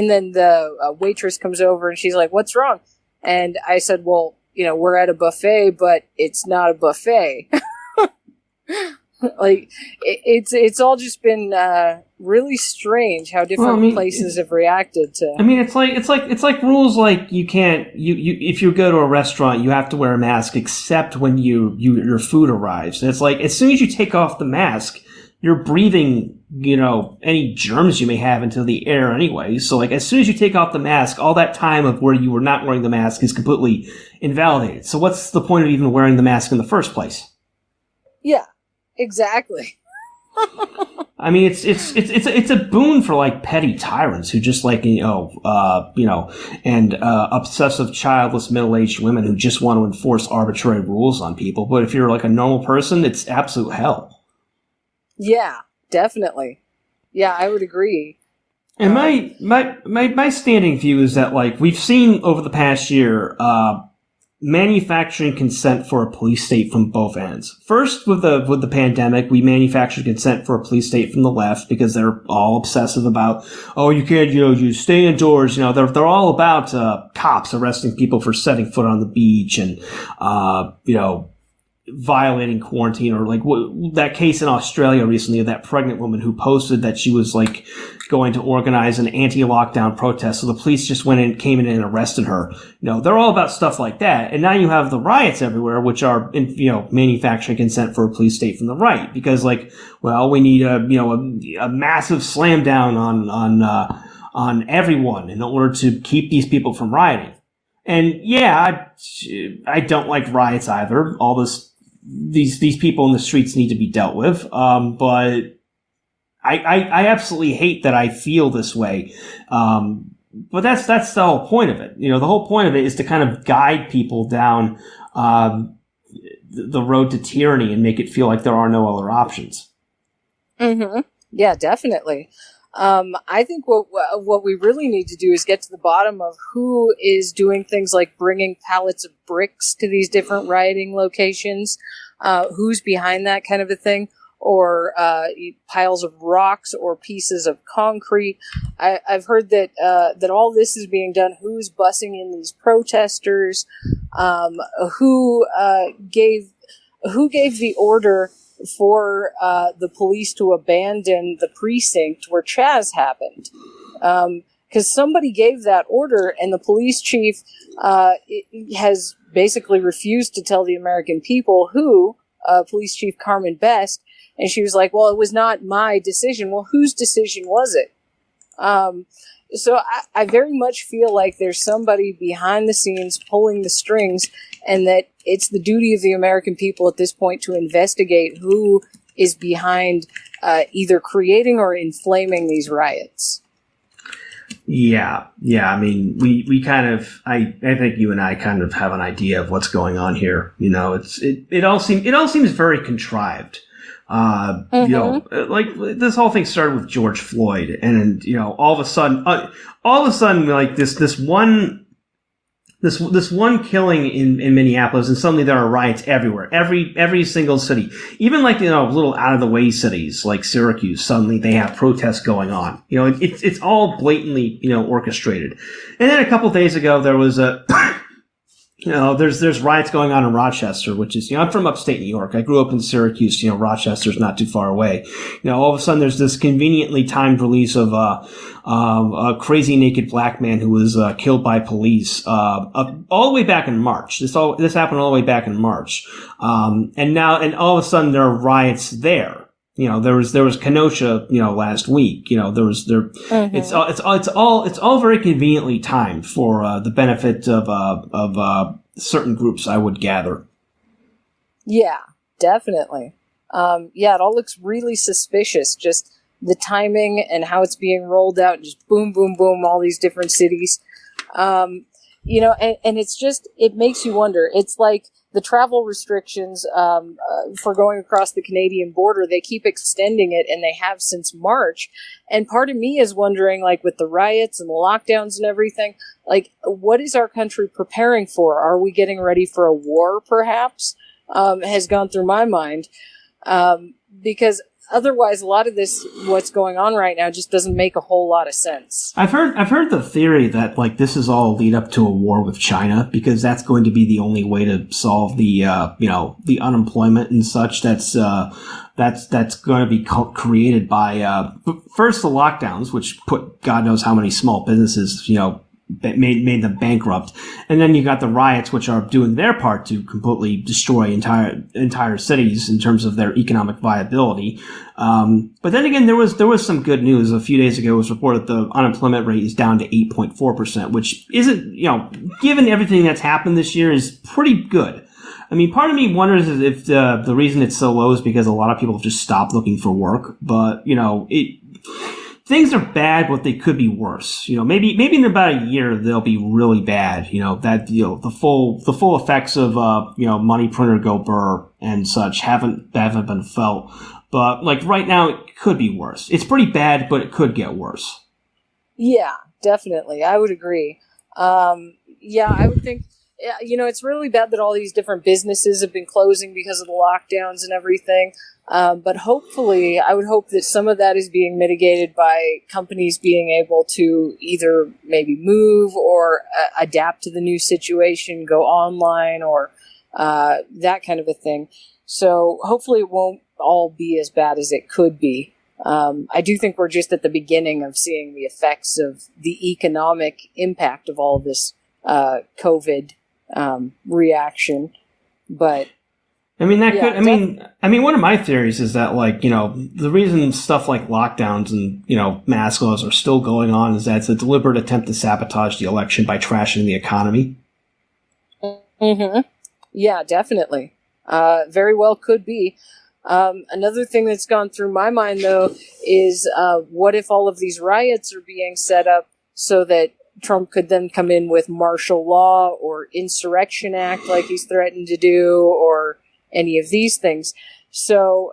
then the waitress comes over and she's like, "What's wrong?" And I said, "Well, we're at a buffet, but it's not a buffet." Like, it's all just been really strange how different places have reacted to. I mean, it's like rules like you can't if you go to a restaurant, you have to wear a mask except when your food arrives. And it's like, as soon as you take off the mask, you're breathing, any germs you may have into the air anyway. So, like, as soon as you take off the mask, all that time of where you were not wearing the mask is completely invalidated. So what's the point of even wearing the mask in the first place? Yeah, exactly. I mean, it's a boon for, like, petty tyrants who just, like, and obsessive, childless, middle-aged women who just want to enforce arbitrary rules on people. But if you're, like, a normal person, it's absolute hell. Yeah, definitely. Yeah, I would agree. And my standing view is that, like, we've seen over the past year, manufacturing consent for a police state from both ends. First, with the pandemic, we manufactured consent for a police state from the left because they're all obsessive about, you can't, you stay indoors. They're all about cops arresting people for setting foot on the beach and violating quarantine, or like that case in Australia recently of that pregnant woman who posted that she was like going to organize an anti-lockdown protest. So the police just came in and arrested her. They're all about stuff like that. And now you have the riots everywhere, which are, manufacturing consent for a police state from the right, because we need a massive slam down on everyone in order to keep these people from rioting. And yeah, I don't like riots either. These people in the streets need to be dealt with. But I absolutely hate that I feel this way. But that's the whole point of it. The whole point of it is to kind of guide people down, the road to tyranny and make it feel like there are no other options. Mm-hmm. Yeah, definitely. I think what we really need to do is get to the bottom of who is doing things like bringing pallets of bricks to these different rioting locations, who's behind that kind of a thing, or piles of rocks or pieces of concrete. I've heard that all this is being done. Who's bussing in these protesters? Who gave the order for the police to abandon the precinct where Chaz happened? Because somebody gave that order, and the police chief has basically refused to tell the American people who, Police Chief Carmen Best, and she was like, "Well, it was not my decision." Well, whose decision was it? So I very much feel like there's somebody behind the scenes pulling the strings, and that it's the duty of the American people at this point to investigate who is behind either creating or inflaming these riots. Yeah. I mean, we kind of, I think you and I kind of have an idea of what's going on here. It all seems very contrived. Like this whole thing started with George Floyd, and all of a sudden, like this one killing in Minneapolis, and suddenly there are riots everywhere, every single city, even like little out of the way cities like Syracuse. Suddenly they have protests going on. It's all blatantly orchestrated. And then a couple days ago there was a there's riots going on in Rochester, which is, I'm from upstate New York. I grew up in Syracuse. Rochester's not too far away. All of a sudden there's this conveniently timed release of a crazy naked black man who was killed by police all the way back in March. This happened all the way back in March. And all of a sudden there are riots there. There was Kenosha, last week. Mm-hmm. It's all very conveniently timed for the benefit of certain groups, I would gather. Yeah, definitely. It all looks really suspicious. Just the timing and how it's being rolled out, just boom, boom, boom, all these different cities. And it's just, it makes you wonder. It's like the travel restrictions for going across the Canadian border, they keep extending it, and they have since March. And part of me is wondering, like, with the riots and the lockdowns and everything, like, what is our country preparing for? Are we getting ready for a war, perhaps? Has gone through my mind. Because otherwise, a lot of this, what's going on right now, just doesn't make a whole lot of sense. I've heard the theory that, like, this is all a lead up to a war with China, because that's going to be the only way to solve the the unemployment and such that's going to be created by first the lockdowns, which put God knows how many small businesses made them bankrupt, and then you got the riots, which are doing their part to completely destroy entire cities in terms of their economic viability. But then again, there was some good news. A few days ago, it was reported the unemployment rate is down to 8.4%, which isn't, given everything that's happened this year, is pretty good. I mean, part of me wonders if the reason it's so low is because a lot of people have just stopped looking for work. But things are bad, but they could be worse. Maybe in about a year they'll be really bad. The full effects of money printer go burr and such haven't been felt. But like right now, it could be worse. It's pretty bad, but it could get worse. Yeah, definitely, I would agree. I would think. It's really bad that all these different businesses have been closing because of the lockdowns and everything. But hopefully, I would hope that some of that is being mitigated by companies being able to either maybe move or adapt to the new situation, go online, or that kind of a thing. So hopefully it won't all be as bad as it could be. I do think we're just at the beginning of seeing the effects of the economic impact of all of this COVID reaction. But I mean, one of my theories is that, like, the reason stuff like lockdowns and, mask laws are still going on is that it's a deliberate attempt to sabotage the election by trashing the economy. Mm-hmm. Yeah, definitely. Very well could be. Another thing that's gone through my mind, though, is what if all of these riots are being set up so that Trump could then come in with martial law or insurrection act like he's threatened to do, or any of these things. So,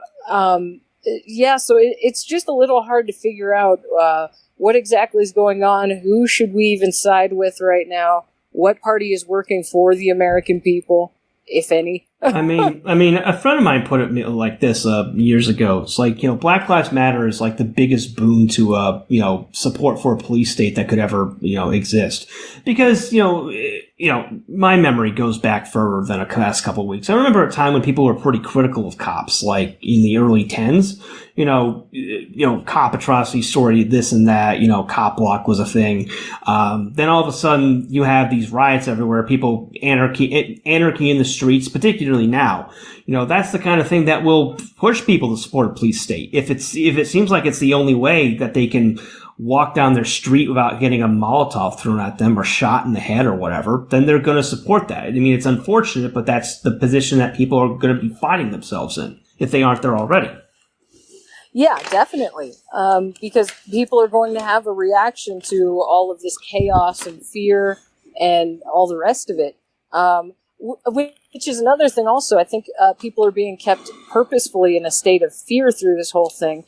it's just a little hard to figure out what exactly is going on. Who should we even side with right now? What party is working for the American people, if any? I mean, a friend of mine put it like this years ago. It's like, Black Lives Matter is like the biggest boon to support for a police state that could ever exist, because my memory goes back further than a past couple of weeks. I remember a time when people were pretty critical of cops, like in the early 10s. Cop atrocity story, this and that. Cop block was a thing. Then all of a sudden, you have these riots everywhere. People anarchy in the streets, particularly now. That's the kind of thing that will push people to support a police state. If it seems like it's the only way that they can walk down their street without getting a Molotov thrown at them or shot in the head or whatever, then they're going to support that. I mean, it's unfortunate, but that's the position that people are going to be finding themselves in if they aren't there already. Yeah, definitely. Because people are going to have a reaction to all of this chaos and fear and all the rest of it. Which is another thing also. I think people are being kept purposefully in a state of fear through this whole thing.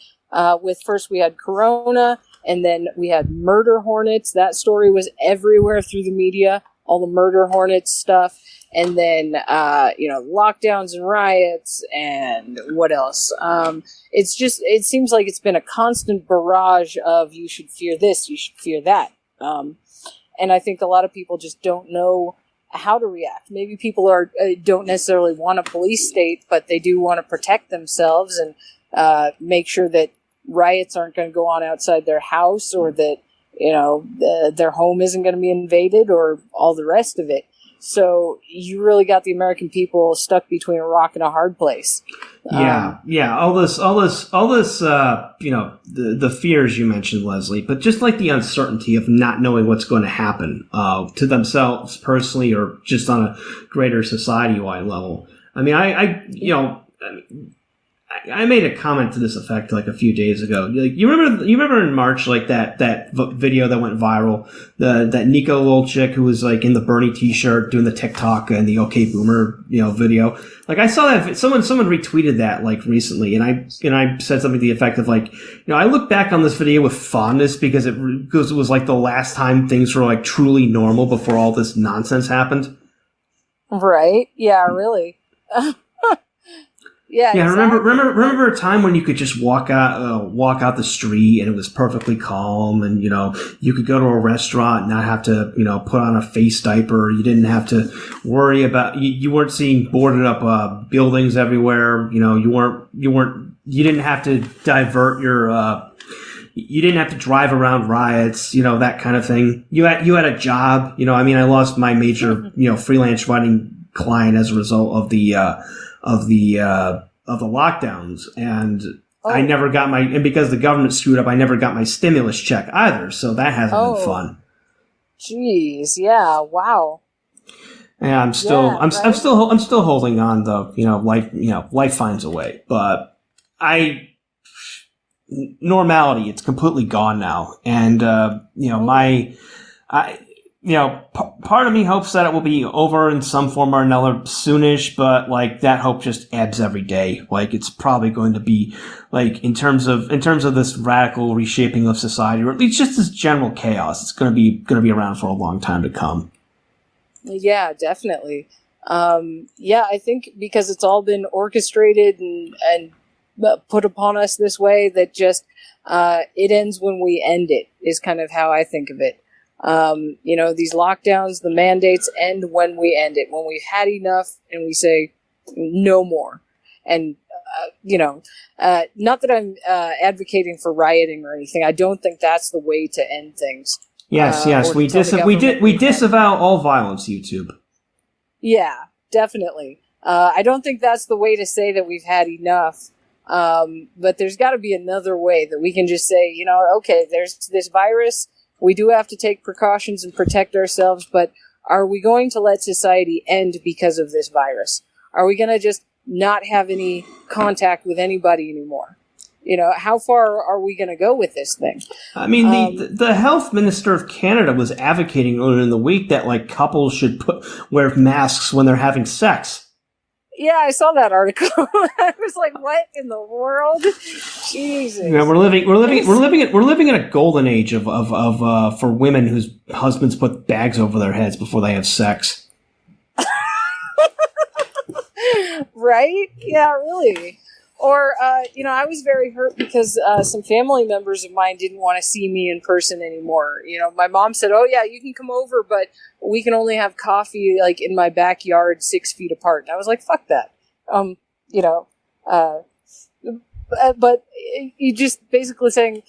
With first we had Corona, and then we had murder hornets. That story was everywhere through the media, all the murder hornets stuff. And then, lockdowns and riots and what else? It seems like it's been a constant barrage of you should fear this, you should fear that. And I think a lot of people just don't know how to react. Maybe people don't necessarily want a police state, but they do want to protect themselves and make sure that riots aren't going to go on outside their house, or that their home isn't going to be invaded, or all the rest of it. So you really got the American people stuck between a rock and a hard place. Yeah. All this, the fears you mentioned, Leslie, but just like the uncertainty of not knowing what's going to happen, to themselves personally, or just on a greater society-wide level. I mean, I made a comment to this effect like a few days ago. Like, you remember in March, like that video that went viral, that Nico little chick who was like in the Bernie t-shirt doing the TikTok and the OK Boomer, video. Like, I saw that someone retweeted that like recently, and I said something to the effect of like, I look back on this video with fondness because it was like the last time things were like truly normal before all this nonsense happened. Right? Yeah, really. Yeah. Yeah, exactly. remember a time when you could just walk out the street and it was perfectly calm, and you could go to a restaurant and not have to put on a face diaper. You didn't have to worry about you weren't seeing boarded up buildings everywhere. You didn't have to divert your you didn't have to drive around riots, that kind of thing. You had a job. I lost my major freelance writing client as a result of the lockdowns, and I never got and because the government screwed up, I never got my stimulus check either. So that hasn't been fun. Jeez, yeah, wow. Yeah, I'm still holding on though. Life finds a way, but normality, it's completely gone now, and part of me hopes that it will be over in some form or another soonish, but like that hope just ebbs every day. Like, it's probably going to be like in terms of this radical reshaping of society, or at least just this general chaos, it's going to be around for a long time to come. Yeah, definitely. I think because it's all been orchestrated and put upon us this way, that just it ends when we end it, is kind of how I think of it. These lockdowns, the mandates end when we end it, when we've had enough and we say no more. And, not that I'm advocating for rioting or anything. I don't think that's the way to end things. Yes. We disavow all violence, YouTube. Yeah, definitely. I don't think that's the way to say that we've had enough. But there's got to be another way that we can just say, okay, there's this virus. We do have to take precautions and protect ourselves, but are we going to let society end because of this virus? Are we going to just not have any contact with anybody anymore? How far are we going to go with this thing? I mean, the health minister of Canada was advocating earlier in the week that like couples should wear masks when they're having sex. Yeah, I saw that article. I was like, "What in the world?" Jesus. Yeah, we're living in a golden age of for women whose husbands put bags over their heads before they have sex. Right? Yeah, really. Or, I was very hurt because some family members of mine didn't want to see me in person anymore. My mom said, "Oh yeah, you can come over, but we can only have coffee like in my backyard 6 feet apart." And I was like, "Fuck that." But you just basically saying,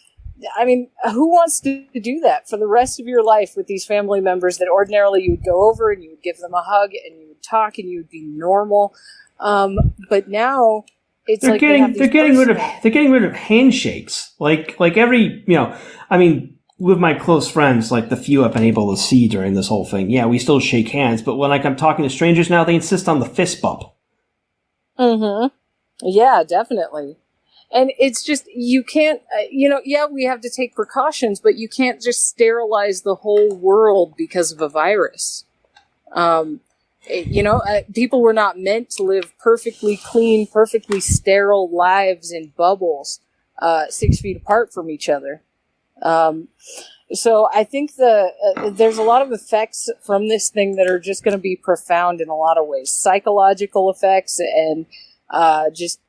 who wants to do that for the rest of your life with these family members that ordinarily you would go over and you would give them a hug and you would talk and you would be normal. But now they're getting rid of handshakes. Like every, with my close friends, like the few I've been able to see during this whole thing, yeah, we still shake hands, but when I'm talking to strangers now, they insist on the fist bump. Mm-hmm. Yeah, definitely. And it's just, you can't, we have to take precautions, but you can't just sterilize the whole world because of a virus. People were not meant to live perfectly clean, perfectly sterile lives in bubbles, 6 feet apart from each other. So I think there's a lot of effects from this thing that are just going to be profound in a lot of ways. Psychological effects and just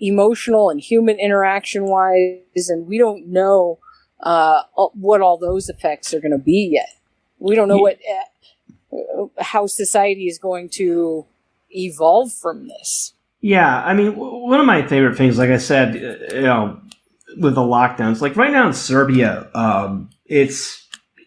emotional and human interaction wise. And we don't know what all those effects are going to be yet. We don't know how society is going to evolve from this. Yeah, one of my favorite things, like I said, with the lockdowns, like right now in Serbia, it's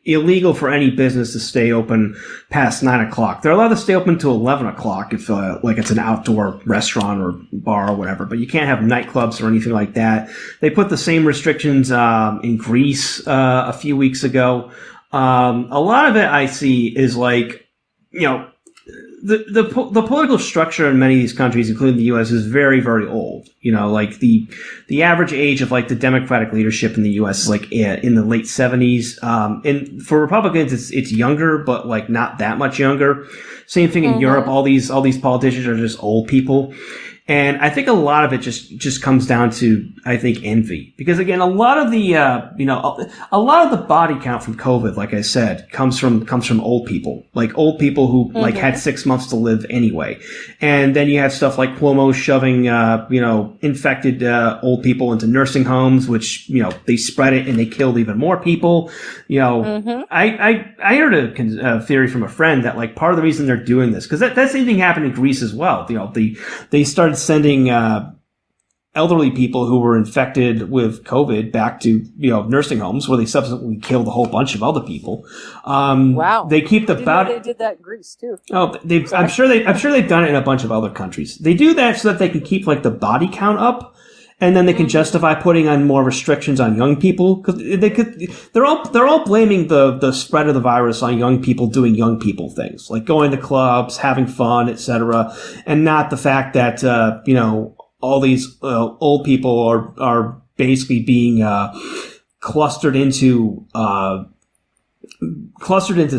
illegal for any business to stay open past 9 o'clock. They're allowed to stay open till 11 o'clock if like it's an outdoor restaurant or bar or whatever, but you can't have nightclubs or anything like that. They put the same restrictions in Greece a few weeks ago. A lot of it I see is like, the political structure in many of these countries, including the U.S., is very, very old. You know, like the average age of like the Democratic leadership in the U.S. is like in the late 70s. And for Republicans, it's younger, but like not that much younger. Same thing in Europe. All these politicians are just old people. And I think a lot of it just comes down to, I think, envy. Because again, a lot of the, a lot of the body count from COVID, like I said, comes from old people. Like old people who like had 6 months to live anyway. And then you have stuff like Cuomo shoving, infected, old people into nursing homes, which, they spread it and they killed even more people. I heard a theory from a friend that like part of the reason they're doing this, because that same thing happened in Greece as well. They started sending elderly people who were infected with COVID back to nursing homes, where they subsequently killed a whole bunch of other people. Wow! They keep the they did that in Greece too. Oh, I'm sure they've done it in a bunch of other countries. They do that so that they can keep like the body count up. And then they can justify putting on more restrictions on young people, because they're all blaming the spread of the virus on young people doing young people things, like going to clubs, having fun, etc., and not the fact that all these old people are basically being clustered into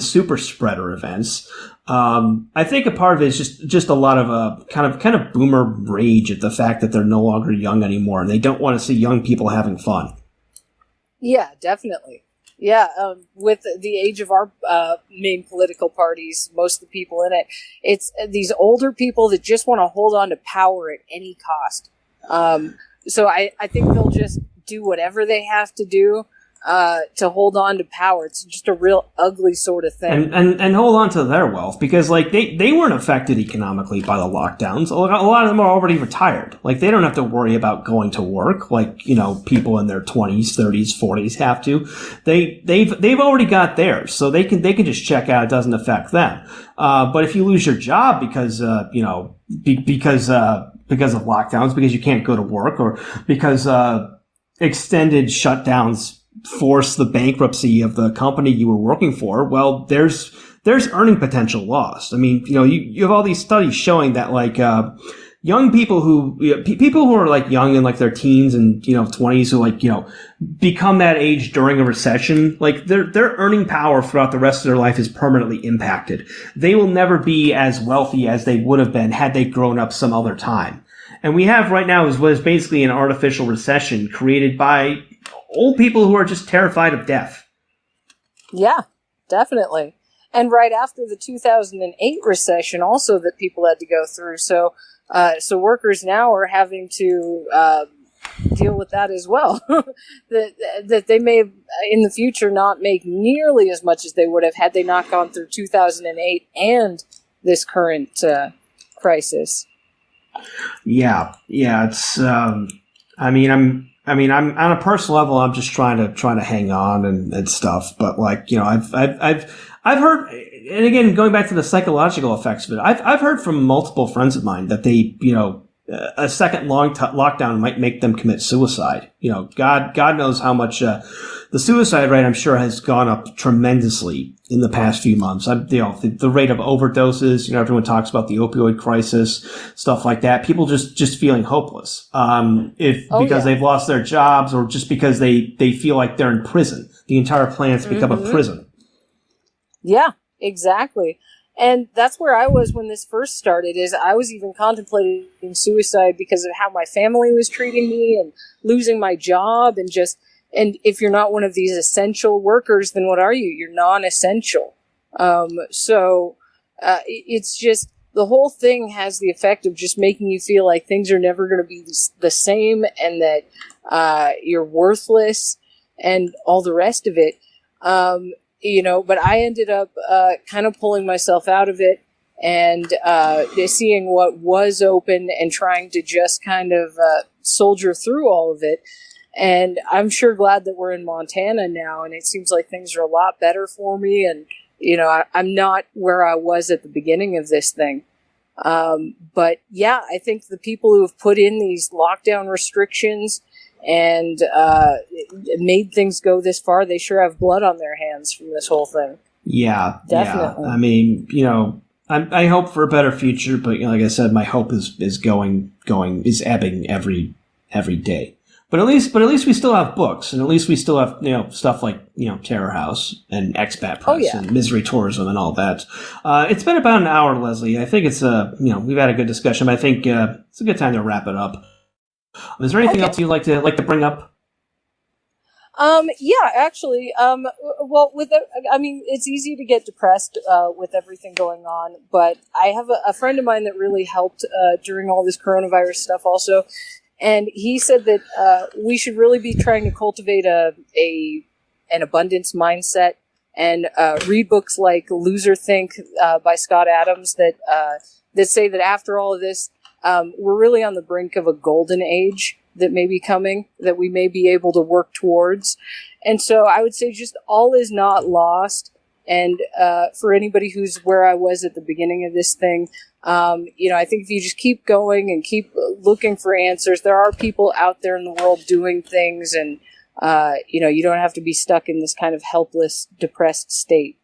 super spreader events. I think a part of it is just a lot of kind of boomer rage at the fact that they're no longer young anymore, and they don't want to see young people having fun. Yeah, definitely. Yeah, with the age of our main political parties, most of the people in it, it's these older people that just want to hold on to power at any cost. So I think they'll just do whatever they have to do to hold on to power. It's just a real ugly sort of thing. And hold on to their wealth, because like they weren't affected economically by the lockdowns. A lot of them are already retired. Like they don't have to worry about going to work like, people in their 20s, 30s, 40s have to. They've already got theirs, so they can just check out. It doesn't affect them. But if you lose your job because of lockdowns, because you can't go to work, or because extended shutdowns force the bankruptcy of the company you were working for, well, there's earning potential lost. I mean, you have all these studies showing that like young people people who are like young in like their teens and 20s, who like become that age during a recession, like their earning power throughout the rest of their life is permanently impacted. They will never be as wealthy as they would have been had they grown up some other time. And we have right now is what is basically an artificial recession created by old people who are just terrified of death. Yeah, definitely. And right after the 2008 recession also that people had to go through. So workers now are having to deal with that as well. that they may in the future not make nearly as much as they would have had they not gone through 2008 and this current crisis. Yeah, it's I mean, I'm on a personal level, I'm just trying to hang on and stuff. But like, I've heard, and again, going back to the psychological effects of it, I've heard from multiple friends of mine that they, a second lockdown might make them commit suicide. God knows how much, the suicide rate, I'm sure, has gone up tremendously in the past few months. The rate of overdoses, everyone talks about the opioid crisis, stuff like that. People just feeling hopeless. Because they've lost their jobs, or just because they feel like they're in prison. The entire planet's become a prison. Yeah, exactly. And that's where I was when this first started, is I was even contemplating suicide because of how my family was treating me and losing my job, and if you're not one of these essential workers, then what are you? You're non-essential. It's just, the whole thing has the effect of just making you feel like things are never going to be the same, and that you're worthless and all the rest of it. But I ended up kind of pulling myself out of it and seeing what was open and trying to just kind of soldier through all of it. And I'm sure glad that we're in Montana now, and it seems like things are a lot better for me. And, I'm not where I was at the beginning of this thing. But yeah, I think the people who have put in these lockdown restrictions and made things go this far, they sure have blood on their hands from this whole thing. Yeah, definitely. Yeah. I mean, I hope for a better future, but like I said, my hope is ebbing every day. But at least we still have books, and at least we still have stuff like Terror House and Expat Press and Misery Tourism and all that. It's been about an hour, Leslie. I think it's we've had a good discussion, but I think it's a good time to wrap it up. Is there anything else you'd like to bring up? Yeah, actually, well, it's easy to get depressed, with everything going on, but I have a friend of mine that really helped, during all this coronavirus stuff also, and he said that, we should really be trying to cultivate an abundance mindset and, read books like Loser Think, by Scott Adams that say that after all of this, we're really on the brink of a golden age that may be coming, that we may be able to work towards. And so I would say just all is not lost. And for anybody who's where I was at the beginning of this thing, I think if you just keep going and keep looking for answers, there are people out there in the world doing things, and you don't have to be stuck in this kind of helpless, depressed state.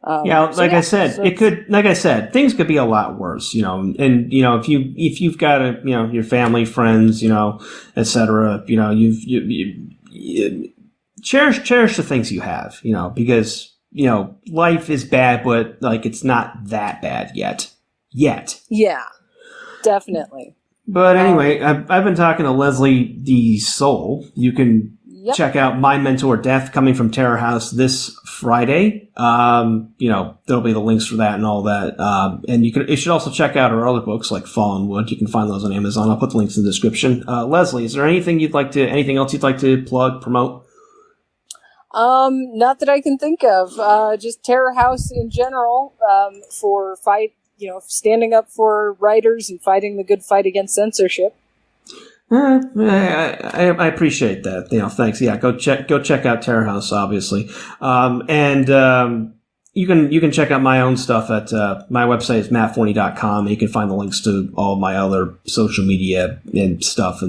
I said, things could be a lot worse, and if you've got your family, friends, etc., you cherish the things you have, because, life is bad, but it's not that bad yet. Yeah, definitely. But anyway, I've been talking to Leslie D. Soule. You can check out My Mentor Death coming from Terror House this Friday. There'll be the links for that and all that. And you should also check out our other books like Fallen Wood. You can find those on Amazon. I'll put the links in the description. Leslie, is there anything else you'd like to plug, promote? Not that I can think of. Just Terror House in general, for standing up for writers and fighting the good fight against censorship. I appreciate that. Thanks. Yeah, go check out Terror House, obviously. You can check out my own stuff at my website is mattforney.com, and you can find the links to all my other social media and stuff.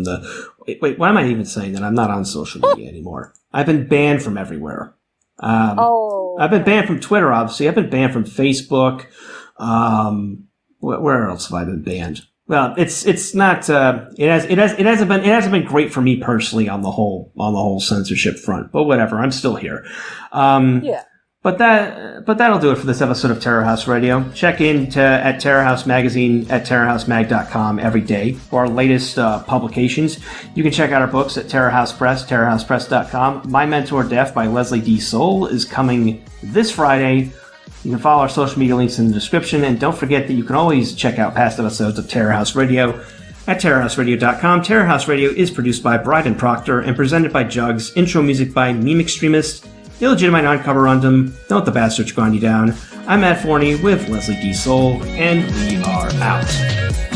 Wait, why am I even saying that? I'm not on social media anymore. I've been banned from everywhere. I've been banned from Twitter, obviously. I've been banned from Facebook. Where else have I been banned? Well, it's not. It hasn't been great for me personally on the whole censorship front. But whatever, I'm still here. But that'll do it for this episode of Terror House Radio. Check in at Terror House Magazine at terrorhousemag.com every day for our latest publications. You can check out our books at Terror House Press, terrorhousepress.com. My Mentor Death by Leslie D. Soule is coming this Friday. You can follow our social media links in the description, and don't forget that you can always check out past episodes of Terror House Radio at terrorhouseradio.com. Terror House Radio is produced by Bryden Proctor and presented by Jugs. Intro music by Meme Extremist. Illegitimate on-cover rundom. Don't let the bastards grind you down. I'm Matt Forney with Leslie D. Soule, and we are out.